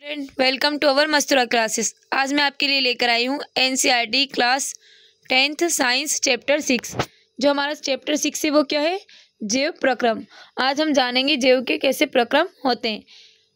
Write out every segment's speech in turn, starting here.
Friend, welcome to our मस्तूरा classes. आज मैं आपके लिए लेकर आई हूँ NCERT class 10th science chapter 6। जो हमारा चैप्टर 6 है वो क्या है? जैव प्रक्रम। आज हम जानेंगे जैव के कैसे प्रक्रम होते हैं।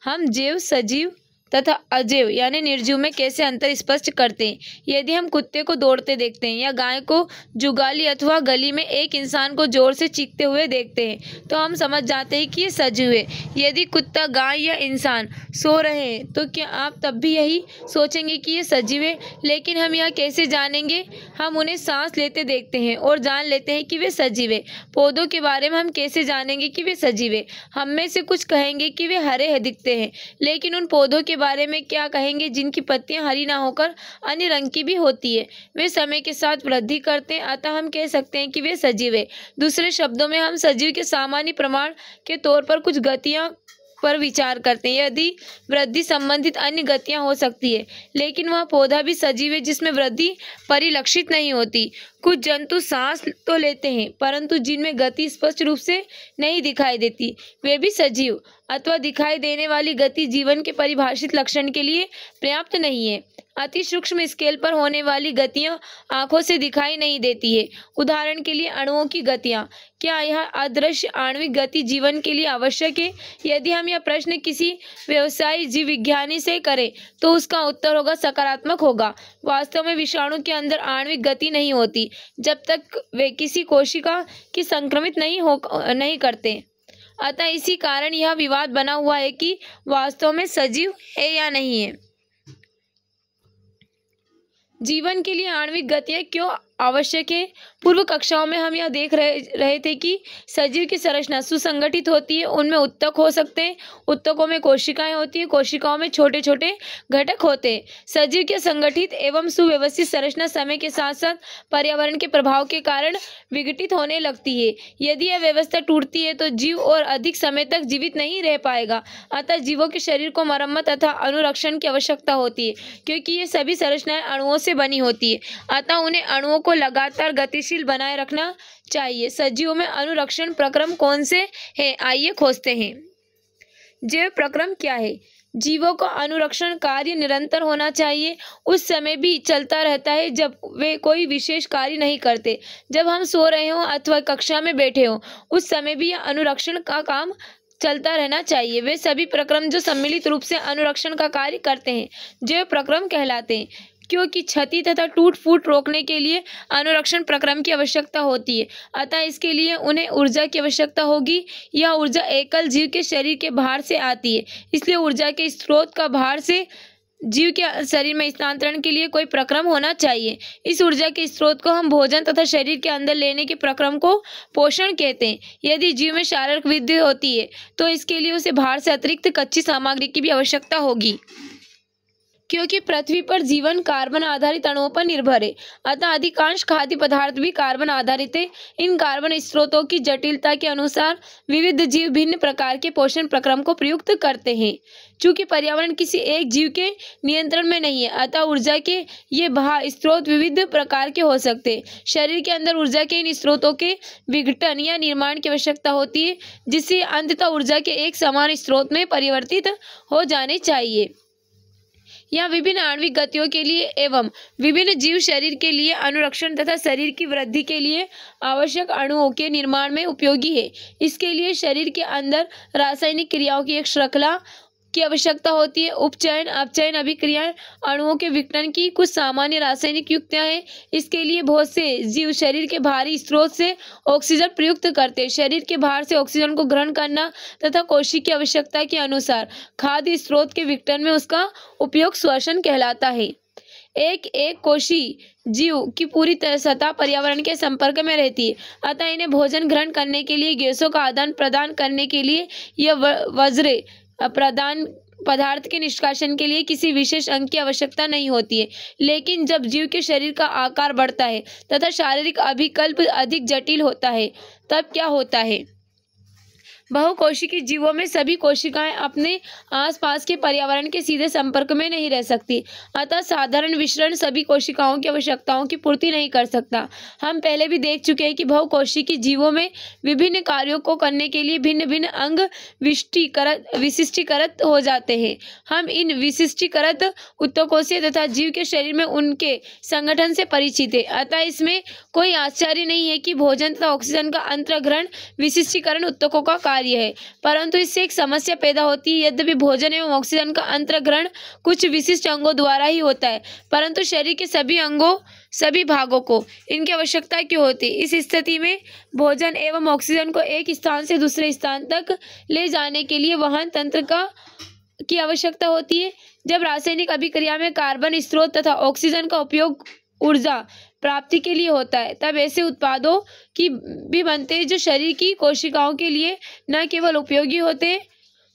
हम जैव, सजीव तथा अजैव यानी निर्जीव में कैसे अंतर स्पष्ट करते हैं। यदि हम कुत्ते को दौड़ते देखते हैं या गाय को जुगाली अथवा गली में एक इंसान को जोर से चीखते हुए देखते हैं तो हम समझ जाते हैं कि ये सजीव है। यदि कुत्ता, गाय या इंसान सो रहे हैं तो क्या आप तब भी यही सोचेंगे कि ये सजीव है? लेकिन हम यह कैसे जानेंगे? हम उन्हें सांस लेते देखते हैं और जान लेते हैं कि वे सजीव है। पौधों के बारे में हम कैसे जानेंगे कि वे सजीव है? हम में से कुछ कहेंगे कि वे हरे दिखते हैं, लेकिन उन पौधों के बारे में क्या कहेंगे जिनकी पत्तियां हरी ना होकर अन्य रंग की भी होती है? वे समय के साथ वृद्धि करते हैं, अतः हम कह सकते हैं कि वे सजीव है। दूसरे शब्दों में हम सजीव के सामान्य प्रमाण के तौर पर कुछ गतियां पर विचार करते हैं। यदि वृद्धि संबंधित अन्य गतियां हो सकती है, लेकिन वह पौधा भी सजीव है जिसमें वृद्धि परिलक्षित नहीं होती। कुछ जंतु सांस तो लेते हैं परंतु जिनमें गति स्पष्ट रूप से नहीं दिखाई देती, वे भी सजीव अथवा दिखाई देने वाली गति जीवन के परिभाषित लक्षण के लिए पर्याप्त नहीं है। अति सूक्ष्म स्केल पर होने वाली गतियां आंखों से दिखाई नहीं देती है। उदाहरण के लिए अणुओं की गतियां। क्या यह अदृश्य आणविक गति जीवन के लिए आवश्यक है? यदि हम यह प्रश्न किसी व्यवसायी जीव विज्ञानी से करें तो उसका उत्तर होगा सकारात्मक होगा। वास्तव में विषाणु के अंदर आणविक गति नहीं होती जब तक वे किसी कोशिका की संक्रमित नहीं करते। अतः इसी कारण यह विवाद बना हुआ है कि वास्तव में सजीव है या नहीं है। जीवन के लिए आणविक गतियाँ क्यों आवश्यक है? पूर्व कक्षाओं में हम यह देख रहे थे कि सजीव की संरचना सुसंगठित होती है। उनमें उत्तक हो सकते हैं, उत्तकों में कोशिकाएं होती हैं, कोशिकाओं में छोटे छोटे घटक होते हैं। सजीव की संगठित एवं सुव्यवस्थित संरचना समय के साथ साथ पर्यावरण के प्रभाव के कारण विघटित होने लगती है। यदि यह व्यवस्था टूटती है तो जीव और अधिक समय तक जीवित नहीं रह पाएगा। अतः जीवों के शरीर को मरम्मत तथा अनुरक्षण की आवश्यकता होती है, क्योंकि ये सभी संरचनाएं अणुओं से बनी होती है। अतः उन्हें अणुओं को लगातार गतिशील बनाए रखना चाहिए। सजीवों में अनुरक्षण प्रक्रम कौन से हैं? आइए खोजते हैं। जैव प्रक्रम क्या है? जीवों का अनुरक्षण कार्य निरंतर होना चाहिए। उस समय भी चलता रहता है जब वे कोई विशेष कार्य नहीं करते। जब हम सो रहे हों अथवा कक्षा में बैठे हों, उस समय भी अनुरक्षण का काम चलता रहना चाहिए। वे सभी प्रक्रम जो सम्मिलित रूप से अनुरक्षण का कार्य करते हैं जैव प्रक्रम कहलाते हैं, क्योंकि क्षति तथा टूट फूट रोकने के लिए अनुरक्षण प्रक्रम की आवश्यकता होती है। अतः इसके लिए उन्हें ऊर्जा की आवश्यकता होगी। यह ऊर्जा एकल जीव के शरीर के बाहर से आती है, इसलिए ऊर्जा के स्रोत का बाहर से जीव के शरीर में स्थानांतरण के लिए कोई प्रक्रम होना चाहिए। इस ऊर्जा के स्रोत को हम भोजन तथा शरीर के अंदर लेने के प्रक्रम को पोषण कहते हैं। यदि जीव में शारीरिक वृद्धि होती है तो इसके लिए उसे बाहर से अतिरिक्त कच्ची सामग्री की भी आवश्यकता होगी, क्योंकि पृथ्वी पर जीवन कार्बन आधारित अणुओं पर निर्भर है। अतः अधिकांश खाद्य पदार्थ भी कार्बन आधारित है। इन कार्बन स्रोतों की जटिलता के अनुसार विविध जीव भिन्न प्रकार के पोषण प्रक्रम को प्रयुक्त करते हैं। चूंकि पर्यावरण किसी एक जीव के नियंत्रण में नहीं है, अतः ऊर्जा के ये बाह्य स्रोत विविध प्रकार के हो सकते हैं। शरीर के अंदर ऊर्जा के इन स्रोतों के विघटन या निर्माण की आवश्यकता होती है, जिससे अंततः ऊर्जा के एक समान स्रोत में परिवर्तित हो जाने चाहिए। यह विभिन्न आणविक गतियों के लिए एवं विभिन्न जीव शरीर के लिए अनुरक्षण तथा शरीर की वृद्धि के लिए आवश्यक अणुओं के निर्माण में उपयोगी है। इसके लिए शरीर के अंदर रासायनिक क्रियाओं की एक श्रृंखला की आवश्यकता होती है। उपचयन, अपचयन अभिक्रियाएं अणुओं के विघटन की कुछ सामान्य रासायनिक युक्तियां हैं। इसके लिए बहुत से जीव शरीर के बाहरी स्रोत से ऑक्सीजन प्रयुक्त करते हैं। शरीर के बाहर से ऑक्सीजन को ग्रहण करना तथा कोशिका की आवश्यकता के अनुसार खाद्य स्रोत के विघटन में उसका उपयोग श्वसन कहलाता है। एक कोशी जीव की पूरी सतह पर्यावरण के संपर्क में रहती है, अतः इन्हें भोजन ग्रहण करने के लिए, गैसों का आदान प्रदान करने के लिए या वज्र प्रदान पदार्थ के निष्कासन के लिए किसी विशेष अंग की आवश्यकता नहीं होती है। लेकिन जब जीव के शरीर का आकार बढ़ता है तथा शारीरिक अभिकल्प अधिक जटिल होता है, तब क्या होता है? बहुकोशिकीय जीवों में सभी कोशिकाएं अपने आसपास के पर्यावरण के सीधे संपर्क में नहीं रह सकती, अतः साधारण विसरण सभी कोशिकाओं की आवश्यकताओं की पूर्ति नहीं कर सकता। हम पहले भी देख चुके हैं कि बहुकोशिकीय जीवों में विभिन्न कार्यों को करने के लिए भिन्न भिन्न अंग विशिष्टीकृत हो जाते हैं। हम इन विशिष्टीकृत उत्तकोषीय तथा जीव के शरीर में उनके संगठन से परिचित है, अतः इसमें कोई आश्चर्य नहीं है कि भोजन तथा ऑक्सीजन का अंतर्ग्रहण विशिष्टीकरण उत्तकों का कार्य है। परंतु इससे एक समस्या पैदा होती है। यद्यपि भोजन एवं ऑक्सीजन का अंतर्ग्रहण कुछ विशिष्ट अंगों द्वारा ही होता है, परंतु शरीर के सभी भागों को इनकी आवश्यकता क्यों होती है? इस स्थिति में भोजन एवं ऑक्सीजन को एक स्थान से दूसरे स्थान तक ले जाने के लिए वहन तंत्र की आवश्यकता होती है। जब रासायनिक अभिक्रिया में कार्बन स्रोत तथा ऑक्सीजन का उपयोग ऊर्जा प्राप्ति के लिए होता है, तब ऐसे उत्पादों की भी बनते हैं जो शरीर की कोशिकाओं के लिए न केवल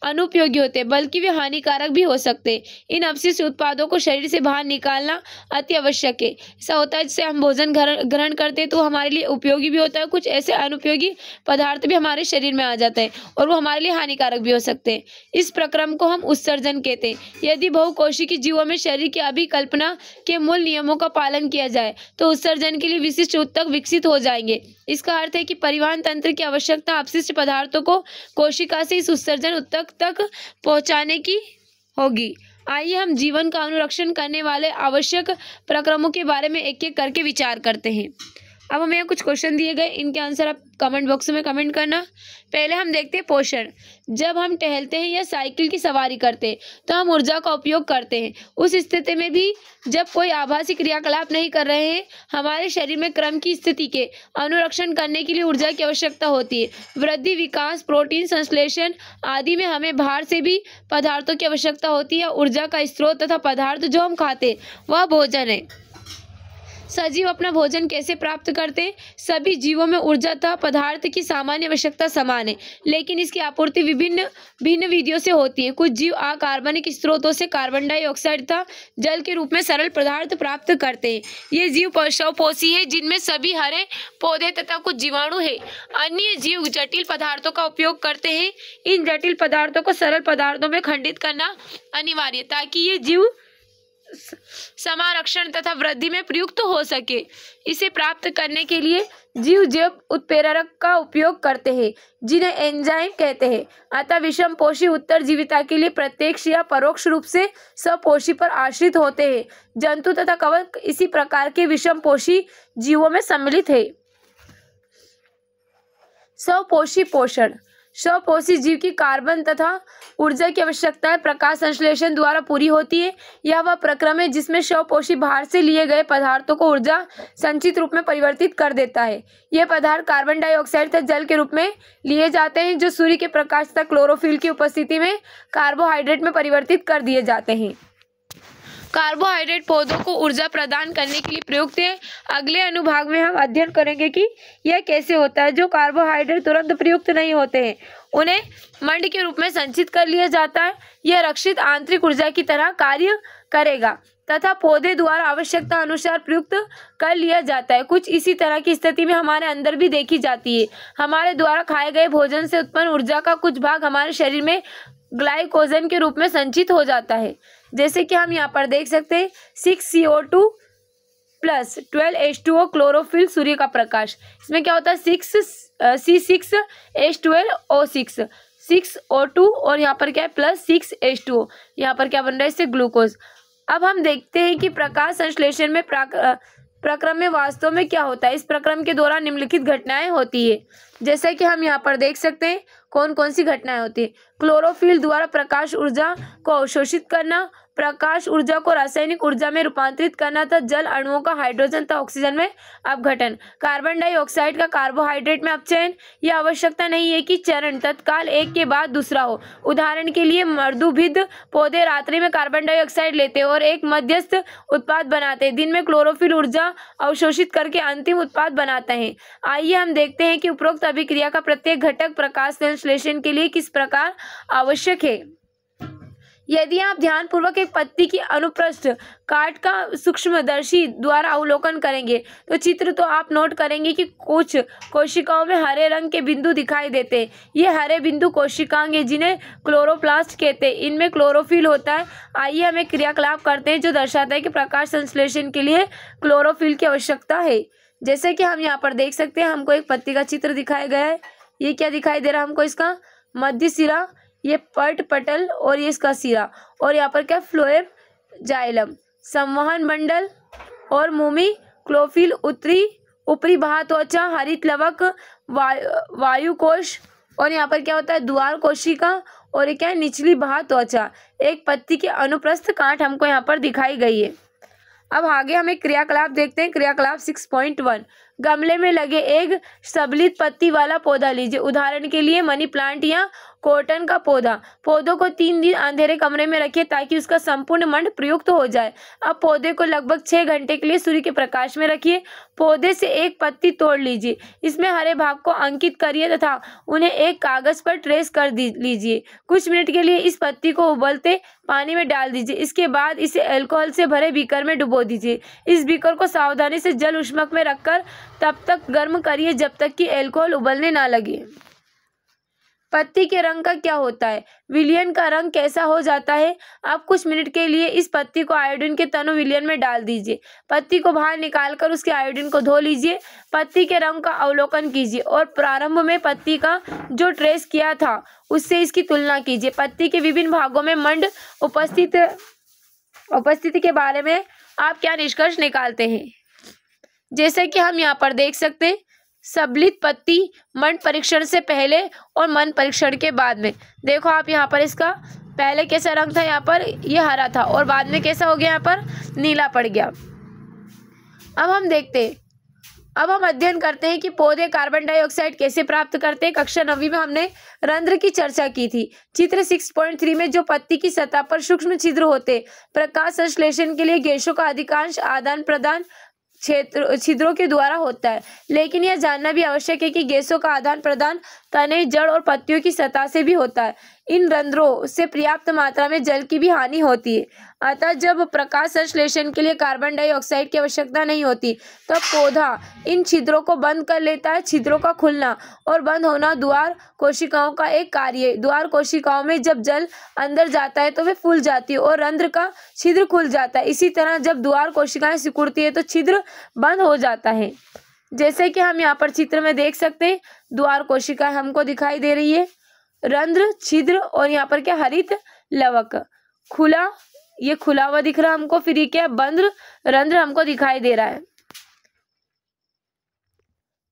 अनुपयोगी होते बल्कि वे हानिकारक भी हो सकते। इन अपशिष्ट उत्पादों को शरीर से बाहर निकालना अति आवश्यक है। ऐसा होता है जिससे हम भोजन ग्रहण करते हैं तो हमारे लिए उपयोगी भी होता है, कुछ ऐसे अनुपयोगी पदार्थ भी हमारे शरीर में आ जाते हैं और वो हमारे लिए हानिकारक भी हो सकते हैं। इस प्रक्रम को हम उत्सर्जन कहते हैं। यदि बहुकोशिकीय जीवों में शरीर की अभिकल्पना के मूल नियमों का पालन किया जाए तो उत्सर्जन के लिए विशिष्ट उत्तक विकसित हो जाएंगे। इसका अर्थ है कि परिवहन तंत्र की आवश्यकता अपशिष्ट पदार्थों को कोशिका से इस उत्सर्जन उत्तक तक पहुंचाने की होगी। आइए हम जीवन का अनुरक्षण करने वाले आवश्यक प्रक्रमों के बारे में एक एक करके विचार करते हैं। अब हमें कुछ क्वेश्चन दिए गए, इनके आंसर आप कमेंट बॉक्स में कमेंट करना। पहले हम देखते हैं पोषण। जब हम टहलते हैं या साइकिल की सवारी करते हैं तो हम ऊर्जा का उपयोग करते हैं। उस स्थिति में भी जब कोई आभासी क्रियाकलाप नहीं कर रहे हैं, हमारे शरीर में क्रम की स्थिति के अनुरक्षण करने के लिए ऊर्जा की आवश्यकता होती है। वृद्धि, विकास, प्रोटीन संश्लेषण आदि में हमें बाहर से भी पदार्थों की आवश्यकता होती है। ऊर्जा का स्रोत तथा पदार्थ जो हम खाते वह भोजन है। सजीव अपना भोजन कैसे प्राप्त करते हैं? सभी जीवों में ऊर्जा तथा पदार्थ की सामान्य आवश्यकता समान है, लेकिन इसकी आपूर्ति भिन्न विधियों से होती है। कुछ जीव अकार्बनिक स्रोतों से कार्बन डाइऑक्साइड तथा जल के रूप में सरल पदार्थ प्राप्त करते हैं। ये जीव स्वपोषी है, जिनमें सभी हरे पौधे तथा कुछ जीवाणु है। अन्य जीव जटिल पदार्थों का उपयोग करते हैं। इन जटिल पदार्थों को सरल पदार्थों में खंडित करना अनिवार्य, ताकि ये जीव समारक्षण तथा वृद्धि में प्रयुक्त हो सके। इसे प्राप्त करने के लिए जीव जैव उत्प्रेरक का उपयोग करते हैं, जिन्हें एंजाइम कहते हैं। अतः विषमपोषी उत्तरजीविता के लिए प्रत्यक्ष या परोक्ष रूप से स्वपोषी पर आश्रित होते हैं। जंतु तथा कवक इसी प्रकार के विषमपोषी जीवों में सम्मिलित है। स्वपोषी पोषण। स्वपोषी जीव की कार्बन तथा ऊर्जा की आवश्यकताएं प्रकाश संश्लेषण द्वारा पूरी होती है। यह वह प्रक्रम है जिसमें स्वपोषी बाहर से लिए गए पदार्थों को ऊर्जा संचित रूप में परिवर्तित कर देता है। ये पदार्थ कार्बन डाइऑक्साइड तथा जल के रूप में लिए जाते हैं, जो सूर्य के प्रकाश तथा क्लोरोफिल की उपस्थिति में कार्बोहाइड्रेट में परिवर्तित कर दिए जाते हैं। कार्बोहाइड्रेट पौधों को ऊर्जा प्रदान करने के लिए प्रयुक्त है। अगले अनुभाग में हम अध्ययन करेंगे कि यह कैसे होता है। जो कार्बोहाइड्रेट तुरंत प्रयुक्त नहीं होते हैं, उन्हें मंड के रूप में संचित कर लिया जाता है। यह रक्षित आंतरिक ऊर्जा की तरह कार्य करेगा तथा पौधे द्वारा आवश्यकता अनुसार प्रयुक्त कर लिया जाता है। कुछ इसी तरह की स्थिति में हमारे अंदर भी देखी जाती है। हमारे द्वारा खाए गए भोजन से उत्पन्न ऊर्जा का कुछ भाग हमारे शरीर में ग्लाइकोजन के रूप में संचित हो जाता है, जैसे कि हम यहाँ पर देख सकते हैं 6CO2 प्लस 12H2O क्लोरोफिल, सूर्य का प्रकाश। इसमें क्या होता है C6H12O6 6O2 और यहाँ पर क्या है प्लस 6H2O। यहाँ पर क्या बन रहा है इससे ग्लूकोज। अब हम देखते हैं कि प्रकाश संश्लेषण में प्रक्रम में वास्तव में क्या होता है। इस प्रक्रम के दौरान निम्नलिखित घटनाएं होती है, जैसा कि हम यहाँ पर देख सकते हैं कौन कौन सी घटनाएं होती है। क्लोरोफिल द्वारा प्रकाश ऊर्जा को अवशोषित करना, प्रकाश ऊर्जा को रासायनिक ऊर्जा में रूपांतरित करना था, जल अणुओं का हाइड्रोजन तथा ऑक्सीजन में अपघटन, कार्बन डाइऑक्साइड का कार्बोहाइड्रेट में अपचयन। यह आवश्यकता नहीं है कि चरण तत्काल एक के बाद दूसरा हो। उदाहरण के लिए मर्दुभिद पौधे रात्रि में कार्बन डाइऑक्साइड लेते और एक मध्यस्थ उत्पाद बनाते, दिन में क्लोरोफिल ऊर्जा अवशोषित करके अंतिम उत्पाद बनाते हैं। आइए हम देखते हैं कि उपरोक्त अभिक्रिया का प्रत्येक घटक प्रकाश संश्लेषण के लिए किस प्रकार आवश्यक है। यदि आप ध्यानपूर्वक एक पत्ती की अनुप्रस्थ काट का सूक्ष्मदर्शी द्वारा अवलोकन करेंगे तो चित्र तो आप नोट करेंगे कि कुछ कोशिकाओं में हरे रंग के बिंदु दिखाई देते हैं। ये हरे बिंदु कोशिकांग हैं जिन्हें क्लोरोप्लास्ट कहते हैं। इनमें क्लोरोफिल होता है। आइए हम एक क्रियाकलाप करते हैं जो दर्शाता है कि प्रकाश संश्लेषण के लिए क्लोरोफिल की आवश्यकता है। जैसे कि हम यहाँ पर देख सकते हैं, हमको एक पत्ती का चित्र दिखाया गया है। ये क्या दिखाई दे रहा है हमको, इसका मध्य सिरा, ये पटल और ये इसका सिरा, और यहाँ पर क्या फ्लोएम जाइलम, संवहन मंडल और मोमी क्लोफिल, ऊपरी बाह्य त्वचा, हरित लवक, वायु कोश, और यहाँ पर क्या होता है द्वार कोशिका, और ये क्या है निचली बाह्य त्वचा। एक पत्ती की अनुप्रस्थ काट हमको यहाँ पर दिखाई गई है। अब आगे हम एक क्रियाकलाप देखते हैं। क्रियाकलाप 6.1, गमले में लगे एक सबलित पत्ती वाला पौधा लीजिए। उदाहरण के लिए मनी प्लांट या कॉटन का पौधा। पौधों को 3 दिन अंधेरे कमरे में रखिए ताकि उसका संपूर्ण मंड प्रयुक्त हो जाए। अब पौधे को लगभग 6 घंटे के लिए सूर्य के प्रकाश में रखिए। पौधे से एक पत्ती तोड़ लीजिए, इसमें हरे भाग को अंकित करिए तथा उन्हें एक कागज पर ट्रेस कर लीजिए। कुछ मिनट के लिए इस पत्ती को उबलते पानी में डाल दीजिए। इसके बाद इसे अल्कोहल से भरे बीकर में डुबो दीजिए। इस बीकर को सावधानी से जल उष्मक में रखकर तब तक गर्म करिए जब तक कि अल्कोहल उबलने ना लगे। पत्ती के रंग का क्या होता है, विलयन का रंग कैसा हो जाता है। आप कुछ मिनट के लिए इस पत्ती को आयोडीन के तनु विलयन में डाल दीजिए। पत्ती को बाहर निकालकर उसके आयोडीन को धो लीजिए। पत्ती के रंग का अवलोकन कीजिए और प्रारंभ में पत्ती का जो ट्रेस किया था उससे इसकी तुलना कीजिए। पत्ती के विभिन्न भागों में मंड उपस्थिति के बारे में आप क्या निष्कर्ष निकालते हैं। जैसे कि हम यहाँ पर देख सकते हैं, सबलित पत्ती मंड परीक्षण से पहले और मंड परीक्षण के बाद में। देखो आप यहाँ पर इसका पहले कैसा रंग था, यहाँ पर ये हरा था और बाद में कैसा हो गया, यहाँ पर नीला पड़ गया। अब हम देखते हैं, अब हम अध्ययन करते हैं कि पौधे कार्बन डाइऑक्साइड कैसे प्राप्त करते हैं। कक्षा 9वीं में हमने रंध्र की चर्चा की थी। चित्र 6.3 में जो पत्ती की सतह पर सूक्ष्म छिद्र होते, प्रकाश संश्लेषण के लिए गैसों का अधिकांश आदान प्रदान छिद्रों के द्वारा होता है। लेकिन यह जानना भी आवश्यक है कि गैसों का आदान प्रदान तने, जड़ और पत्तियों की सतह से भी होता है। इन रंध्रों से पर्याप्त मात्रा में जल की भी हानि होती है। अतः जब प्रकाश संश्लेषण के लिए कार्बन डाइऑक्साइड की आवश्यकता नहीं होती तब पौधा इन छिद्रों को बंद कर लेता है। छिद्रों का खुलना और बंद होना द्वार कोशिकाओं का एक कार्य है। द्वार कोशिकाओं में जब जल अंदर जाता है तो वे फूल जाती है और रंध्र का छिद्र खुल जाता है। इसी तरह जब द्वार कोशिकाएं सिकुड़ती है तो छिद्र बंद हो जाता है। जैसे कि हम यहाँ पर चित्र में देख सकते हैं, द्वार कोशिका हमको दिखाई दे रही है, रंध्र, छिद्र और यहाँ पर क्या हरित लवक, खुला, ये खुला हुआ दिख रहा है हमको, फिर ये क्या बंद रंध्र हमको दिखाई दे रहा है।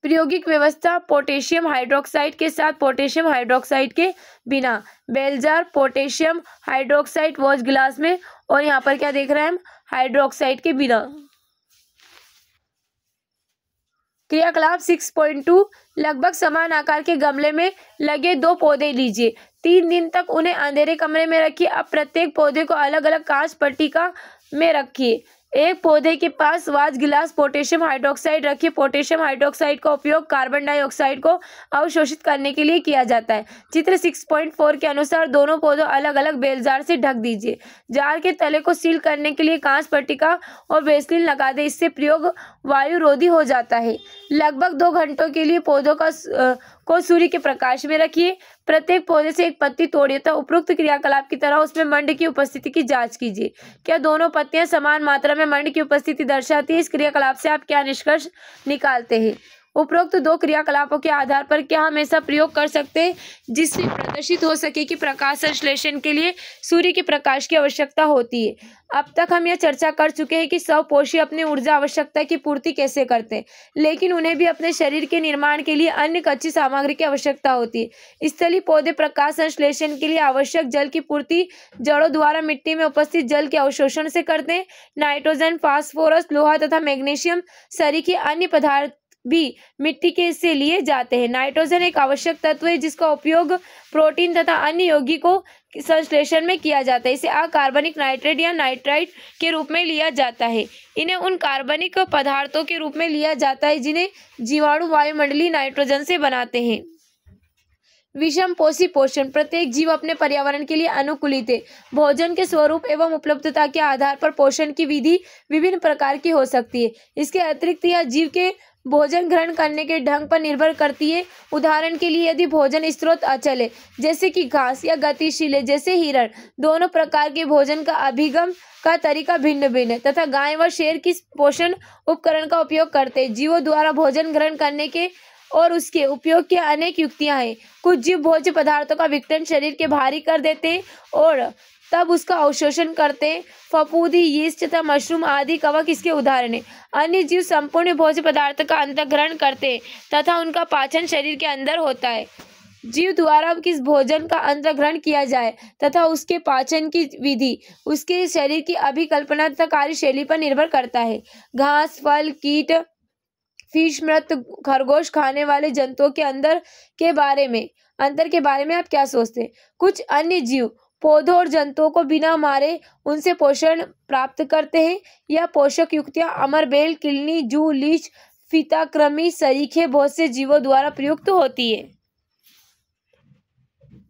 प्रायोगिक व्यवस्था पोटेशियम हाइड्रोक्साइड के साथ पोटेशियम हाइड्रोक्साइड के बिना। Bell jar potassium hydroxide watch glass में, और यहाँ पर क्या देख रहे हैं हम, हाइड्रोक्साइड के बिना। क्रियाकलाप 6.2, लगभग समान आकार के गमले में लगे 2 पौधे लीजिए। 3 दिन तक उन्हें अंधेरे कमरे में रखिए। अब प्रत्येक पौधे को अलग अलग कांच पट्टिका में रखिए। एक पौधे के पास वाच गिलास पोटेशियम हाइड्रोक्साइड रखिए। पोटेशियम हाइड्रोक्साइड का उपयोग कार्बन डाइऑक्साइड को अवशोषित करने के लिए किया जाता है। चित्र 6.4 के अनुसार दोनों पौधों अलग अलग बेलजार से ढक दीजिए। जार के तले को सील करने के लिए कांच पट्टिका और वेसलिन लगा दें। इससे प्रयोग वायुरोधी हो जाता है। लगभग 2 घंटों के लिए पौधों को सूर्य के प्रकाश में रखिए। प्रत्येक पौधे से एक पत्ती तोड़िए तथा उपरोक्त क्रियाकलाप की तरह उसमें मंड की उपस्थिति की जांच कीजिए। क्या दोनों पत्तियां समान मात्रा में मंड की उपस्थिति दर्शाती है। इस क्रियाकलाप से आप क्या निष्कर्ष निकालते हैं। उपरोक्त 2 क्रियाकलापों के आधार पर क्या हम ऐसा प्रयोग कर सकते हैं जिससे प्रदर्शित हो सके कि प्रकाश संश्लेषण के लिए सूर्य के प्रकाश की आवश्यकता होती है। अब तक हम यह चर्चा कर चुके हैं कि स्वपोषी अपनी ऊर्जा आवश्यकता की पूर्ति कैसे करते हैं, लेकिन उन्हें भी अपने शरीर के निर्माण के लिए अन्य कच्ची सामग्री की आवश्यकता होती है। स्थलीय पौधे प्रकाश संश्लेषण के लिए आवश्यक जल की पूर्ति जड़ों द्वारा मिट्टी में उपस्थित जल के अवशोषण से करते हैं। नाइट्रोजन, फास्फोरस, लोहा तथा मैग्नीशियम सरीखे अन्य पदार्थ भी मिट्टी के से लिए जाते हैं। नाइट्रोजन एक आवश्यक तत्व है जिसका उपयोग प्रोटीन तथा अन्य यौगिकों संश्लेषण में किया जाता है। इसे अकार्बनिक नाइट्रेट या नाइट्राइट के रूप में लिया जाता है। इन्हें उन कार्बनिक पदार्थों के रूप में लिया जाता है जिन्हें जीवाणु वायुमंडलीय नाइट्रोजन से बनाते हैं। विषम पोषी पोषण। प्रत्येक जीव अपने पर्यावरण के लिए अनुकूलित है। भोजन के स्वरूप एवं उपलब्धता के आधार पर पोषण की विधि विभिन्न प्रकार की हो सकती है। इसके अतिरिक्त यह जीव के भोजन ग्रहण करने के ढंग पर निर्भर करती है। उदाहरण के लिए यदि भोजन स्रोत अचल है जैसे कि घास या गतिशील है जैसे हिरण, दोनों प्रकार के भोजन का अभिगम का तरीका भिन्न भिन्न है तथा गाय व शेर किस पोषण उपकरण का उपयोग करते हैं। जीवों द्वारा भोजन ग्रहण करने के और उसके उपयोग की अनेक युक्तियां हैं। कुछ जीव भोज्य पदार्थों का विघटन शरीर के बाहरी कर देते हैं और तब उसका अवशोषण करते हैं। फफूंदी, यीस्ट तथा मशरूम आदि कवक इसके उदाहरण हैं। अन्य जीव संपूर्ण भोज्य पदार्थ का अंतःग्रहण करते हैं तथा उनका पाचन शरीर के अंदर होता है। जीव द्वारा किस भोजन का अंतःग्रहण किया जाए तथा उसके पाचन की विधि उसके शरीर की अभिकल्पना तथा कार्यशैली पर निर्भर करता है। घास, फल, कीट, फिश, मृत, खरगोश खाने वाले जंतुओं के अंतर के बारे में आप क्या सोचते हैं? कुछ अन्य जीव पौधों और जंतुओं को बिना मारे उनसे पोषण प्राप्त करते हैं। यह पोषक युक्तियां अमरबेल, किलनी, जू, लीच, फीता, कृमि, सरीखे बहुत से जीवों द्वारा प्रयुक्त होती है।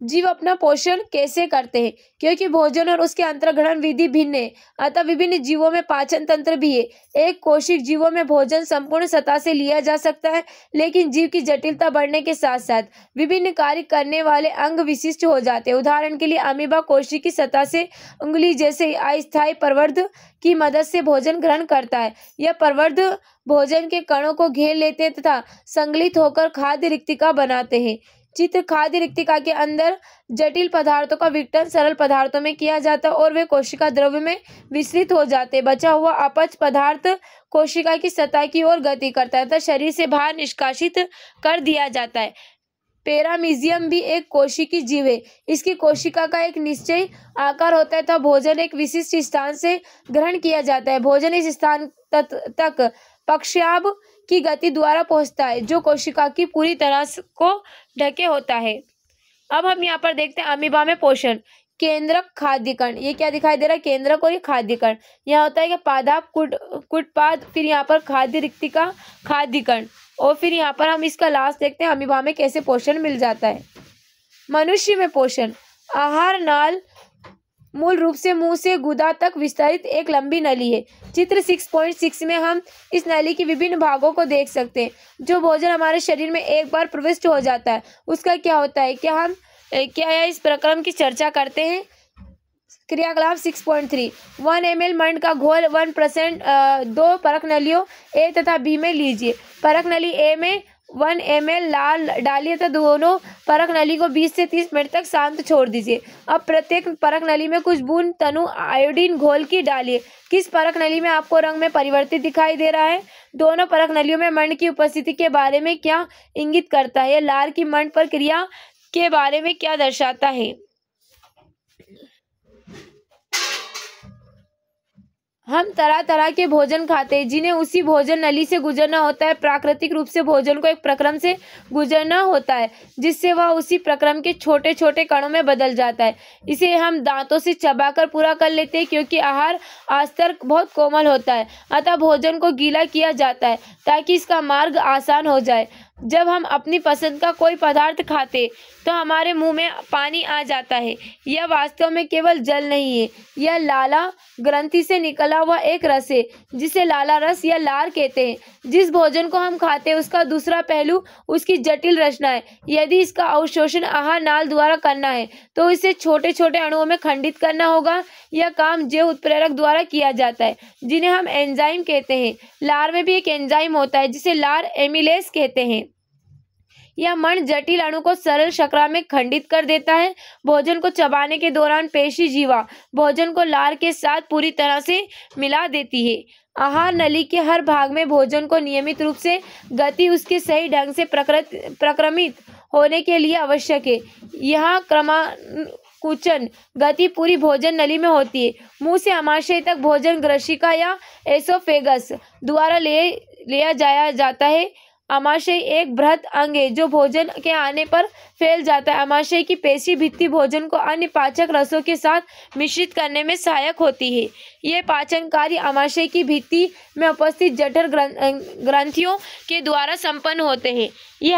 जीव अपना पोषण कैसे करते हैं? क्योंकि भोजन और उसके अंतर्ग्रहण विधि भिन्न है अतः विभिन्न जीवों में पाचन तंत्र भी है। एक कोशिक जीवों में भोजन संपूर्ण सतह से लिया जा सकता है, लेकिन जीव की जटिलता बढ़ने के साथ साथ विभिन्न कार्य करने वाले अंग विशिष्ट हो जाते हैं। उदाहरण के लिए अमीबा कोशिक की सतह से उंगली जैसे अस्थायी प्रवर्ध की मदद से भोजन ग्रहण करता है। यह प्रवर्ध भोजन के कणों को घेर लेते हैं तथा संगलित होकर खाद्य रिक्तिका बनाते हैं। चित्र खाद्य रिक्तिका के अंदर जटिल पदार्थों का विघटन सरल पदार्थों में किया जाता है और वे कोशिका द्रव्य में विस्तृत हो जाते हैं। बचा हुआ अपच पदार्थ कोशिका की सतह की ओर गति करता है तथा शरीर से बाहर निष्कासित कर दिया जाता है। पैरामीजियम भी एक कोशिकी जीव है। इसकी कोशिका का एक निश्चित आकार होता है तथा भोजन एक विशिष्ट स्थान से ग्रहण किया जाता है। भोजन इस स्थान तक पक्षाभ की गति द्वारा पहुंचता है जो कोशिका की पूरी तरह को ढके होता है। अब हम यहाँ पर देखते हैं अमीबा में पोषण। केंद्रक खाद्यकण, ये क्या दिखाई दे रहा है? केंद्रक और ये खाद्यकण। यहाँ होता है कि पादाप कुटपाद, फिर यहाँ पर खाद्य रिक्तिका खाद्यकण, और फिर यहाँ पर हम इसका लास्ट देखते हैं अमीबा में कैसे पोषण मिल जाता है। मनुष्य में पोषण। आहार नाल मूल रूप से मुंह से गुदा तक विस्तारित एक लंबी नली है। चित्र 6.6 में हम इस नली के विभिन्न भागों को देख सकते हैं। जो भोजन हमारे शरीर में एक बार प्रविष्ट हो जाता है उसका क्या होता है? क्या इस प्रक्रम की चर्चा करते हैं? क्रियाकलाप 6.3 1 ml मंड का घोल 1% 2 परख नलियों ए तथा बी में लीजिए। परख नली ए में 1 ml लाल डालिए तथा दोनों परख नली को 20 से 30 मिनट तक शांत छोड़ दीजिए। अब प्रत्येक परख नली में कुछ बूंद तनु आयोडीन घोल की डालिए। किस परख नली में आपको रंग में परिवर्तित दिखाई दे रहा है? दोनों परख नलियों में मंड की उपस्थिति के बारे में क्या इंगित करता है? लार की मंड पर क्रिया के बारे में क्या दर्शाता है? हम तरह तरह के भोजन खाते हैं जिन्हें उसी भोजन नली से गुजरना होता है। प्राकृतिक रूप से भोजन को एक प्रक्रम से गुजरना होता है जिससे वह उसी प्रक्रम के छोटे छोटे कणों में बदल जाता है। इसे हम दांतों से चबाकर पूरा कर लेते हैं क्योंकि आहार अस्तर बहुत कोमल होता है, अतः भोजन को गीला किया जाता है ताकि इसका मार्ग आसान हो जाए। जब हम अपनी पसंद का कोई पदार्थ खाते तो हमारे मुंह में पानी आ जाता है। यह वास्तव में केवल जल नहीं है, यह लाला ग्रंथि से निकला हुआ एक रस है जिसे लाला रस या लार कहते हैं। जिस भोजन को हम खाते हैं उसका दूसरा पहलू उसकी जटिल रचना है। यदि इसका अवशोषण आहार नाल द्वारा करना है तो इसे छोटे छोटे अणुओं में खंडित करना होगा। यह काम जैव उत्प्रेरक द्वारा किया जाता है जिन्हें हम एंजाइम कहते हैं। लार में भी एक एंजाइम होता है जिसे लार एमिलेस कहते हैं। यह मंड जटिल अणु को सरल शर्करा में खंडित कर देता है। भोजन को चबाने के दौरान पेशी जीवा भोजन को लार के साथ पूरी तरह से मिला देती है। आहार नली के हर भाग में भोजन को नियमित रूप से गति उसके सही ढंग से प्रक्रमित होने के लिए आवश्यक है। यहाँ क्रमाकुचन गति पूरी भोजन नली में होती है। मुंह से आमाशय तक भोजन ग्रशिका या एसोफेगस द्वारा लिया जाता है। आमाशय एक बृहद अंग है जो भोजन के आने पर फैल जाता है। आमाशय की पेशी भित्ति भोजन को अन्य पाचक रसों के साथ मिश्रित करने में सहायक होती है। ये पाचन कार्य आमाशय की भित्ति में उपस्थित जठर ग्रंथियों के द्वारा संपन्न होते हैं। ये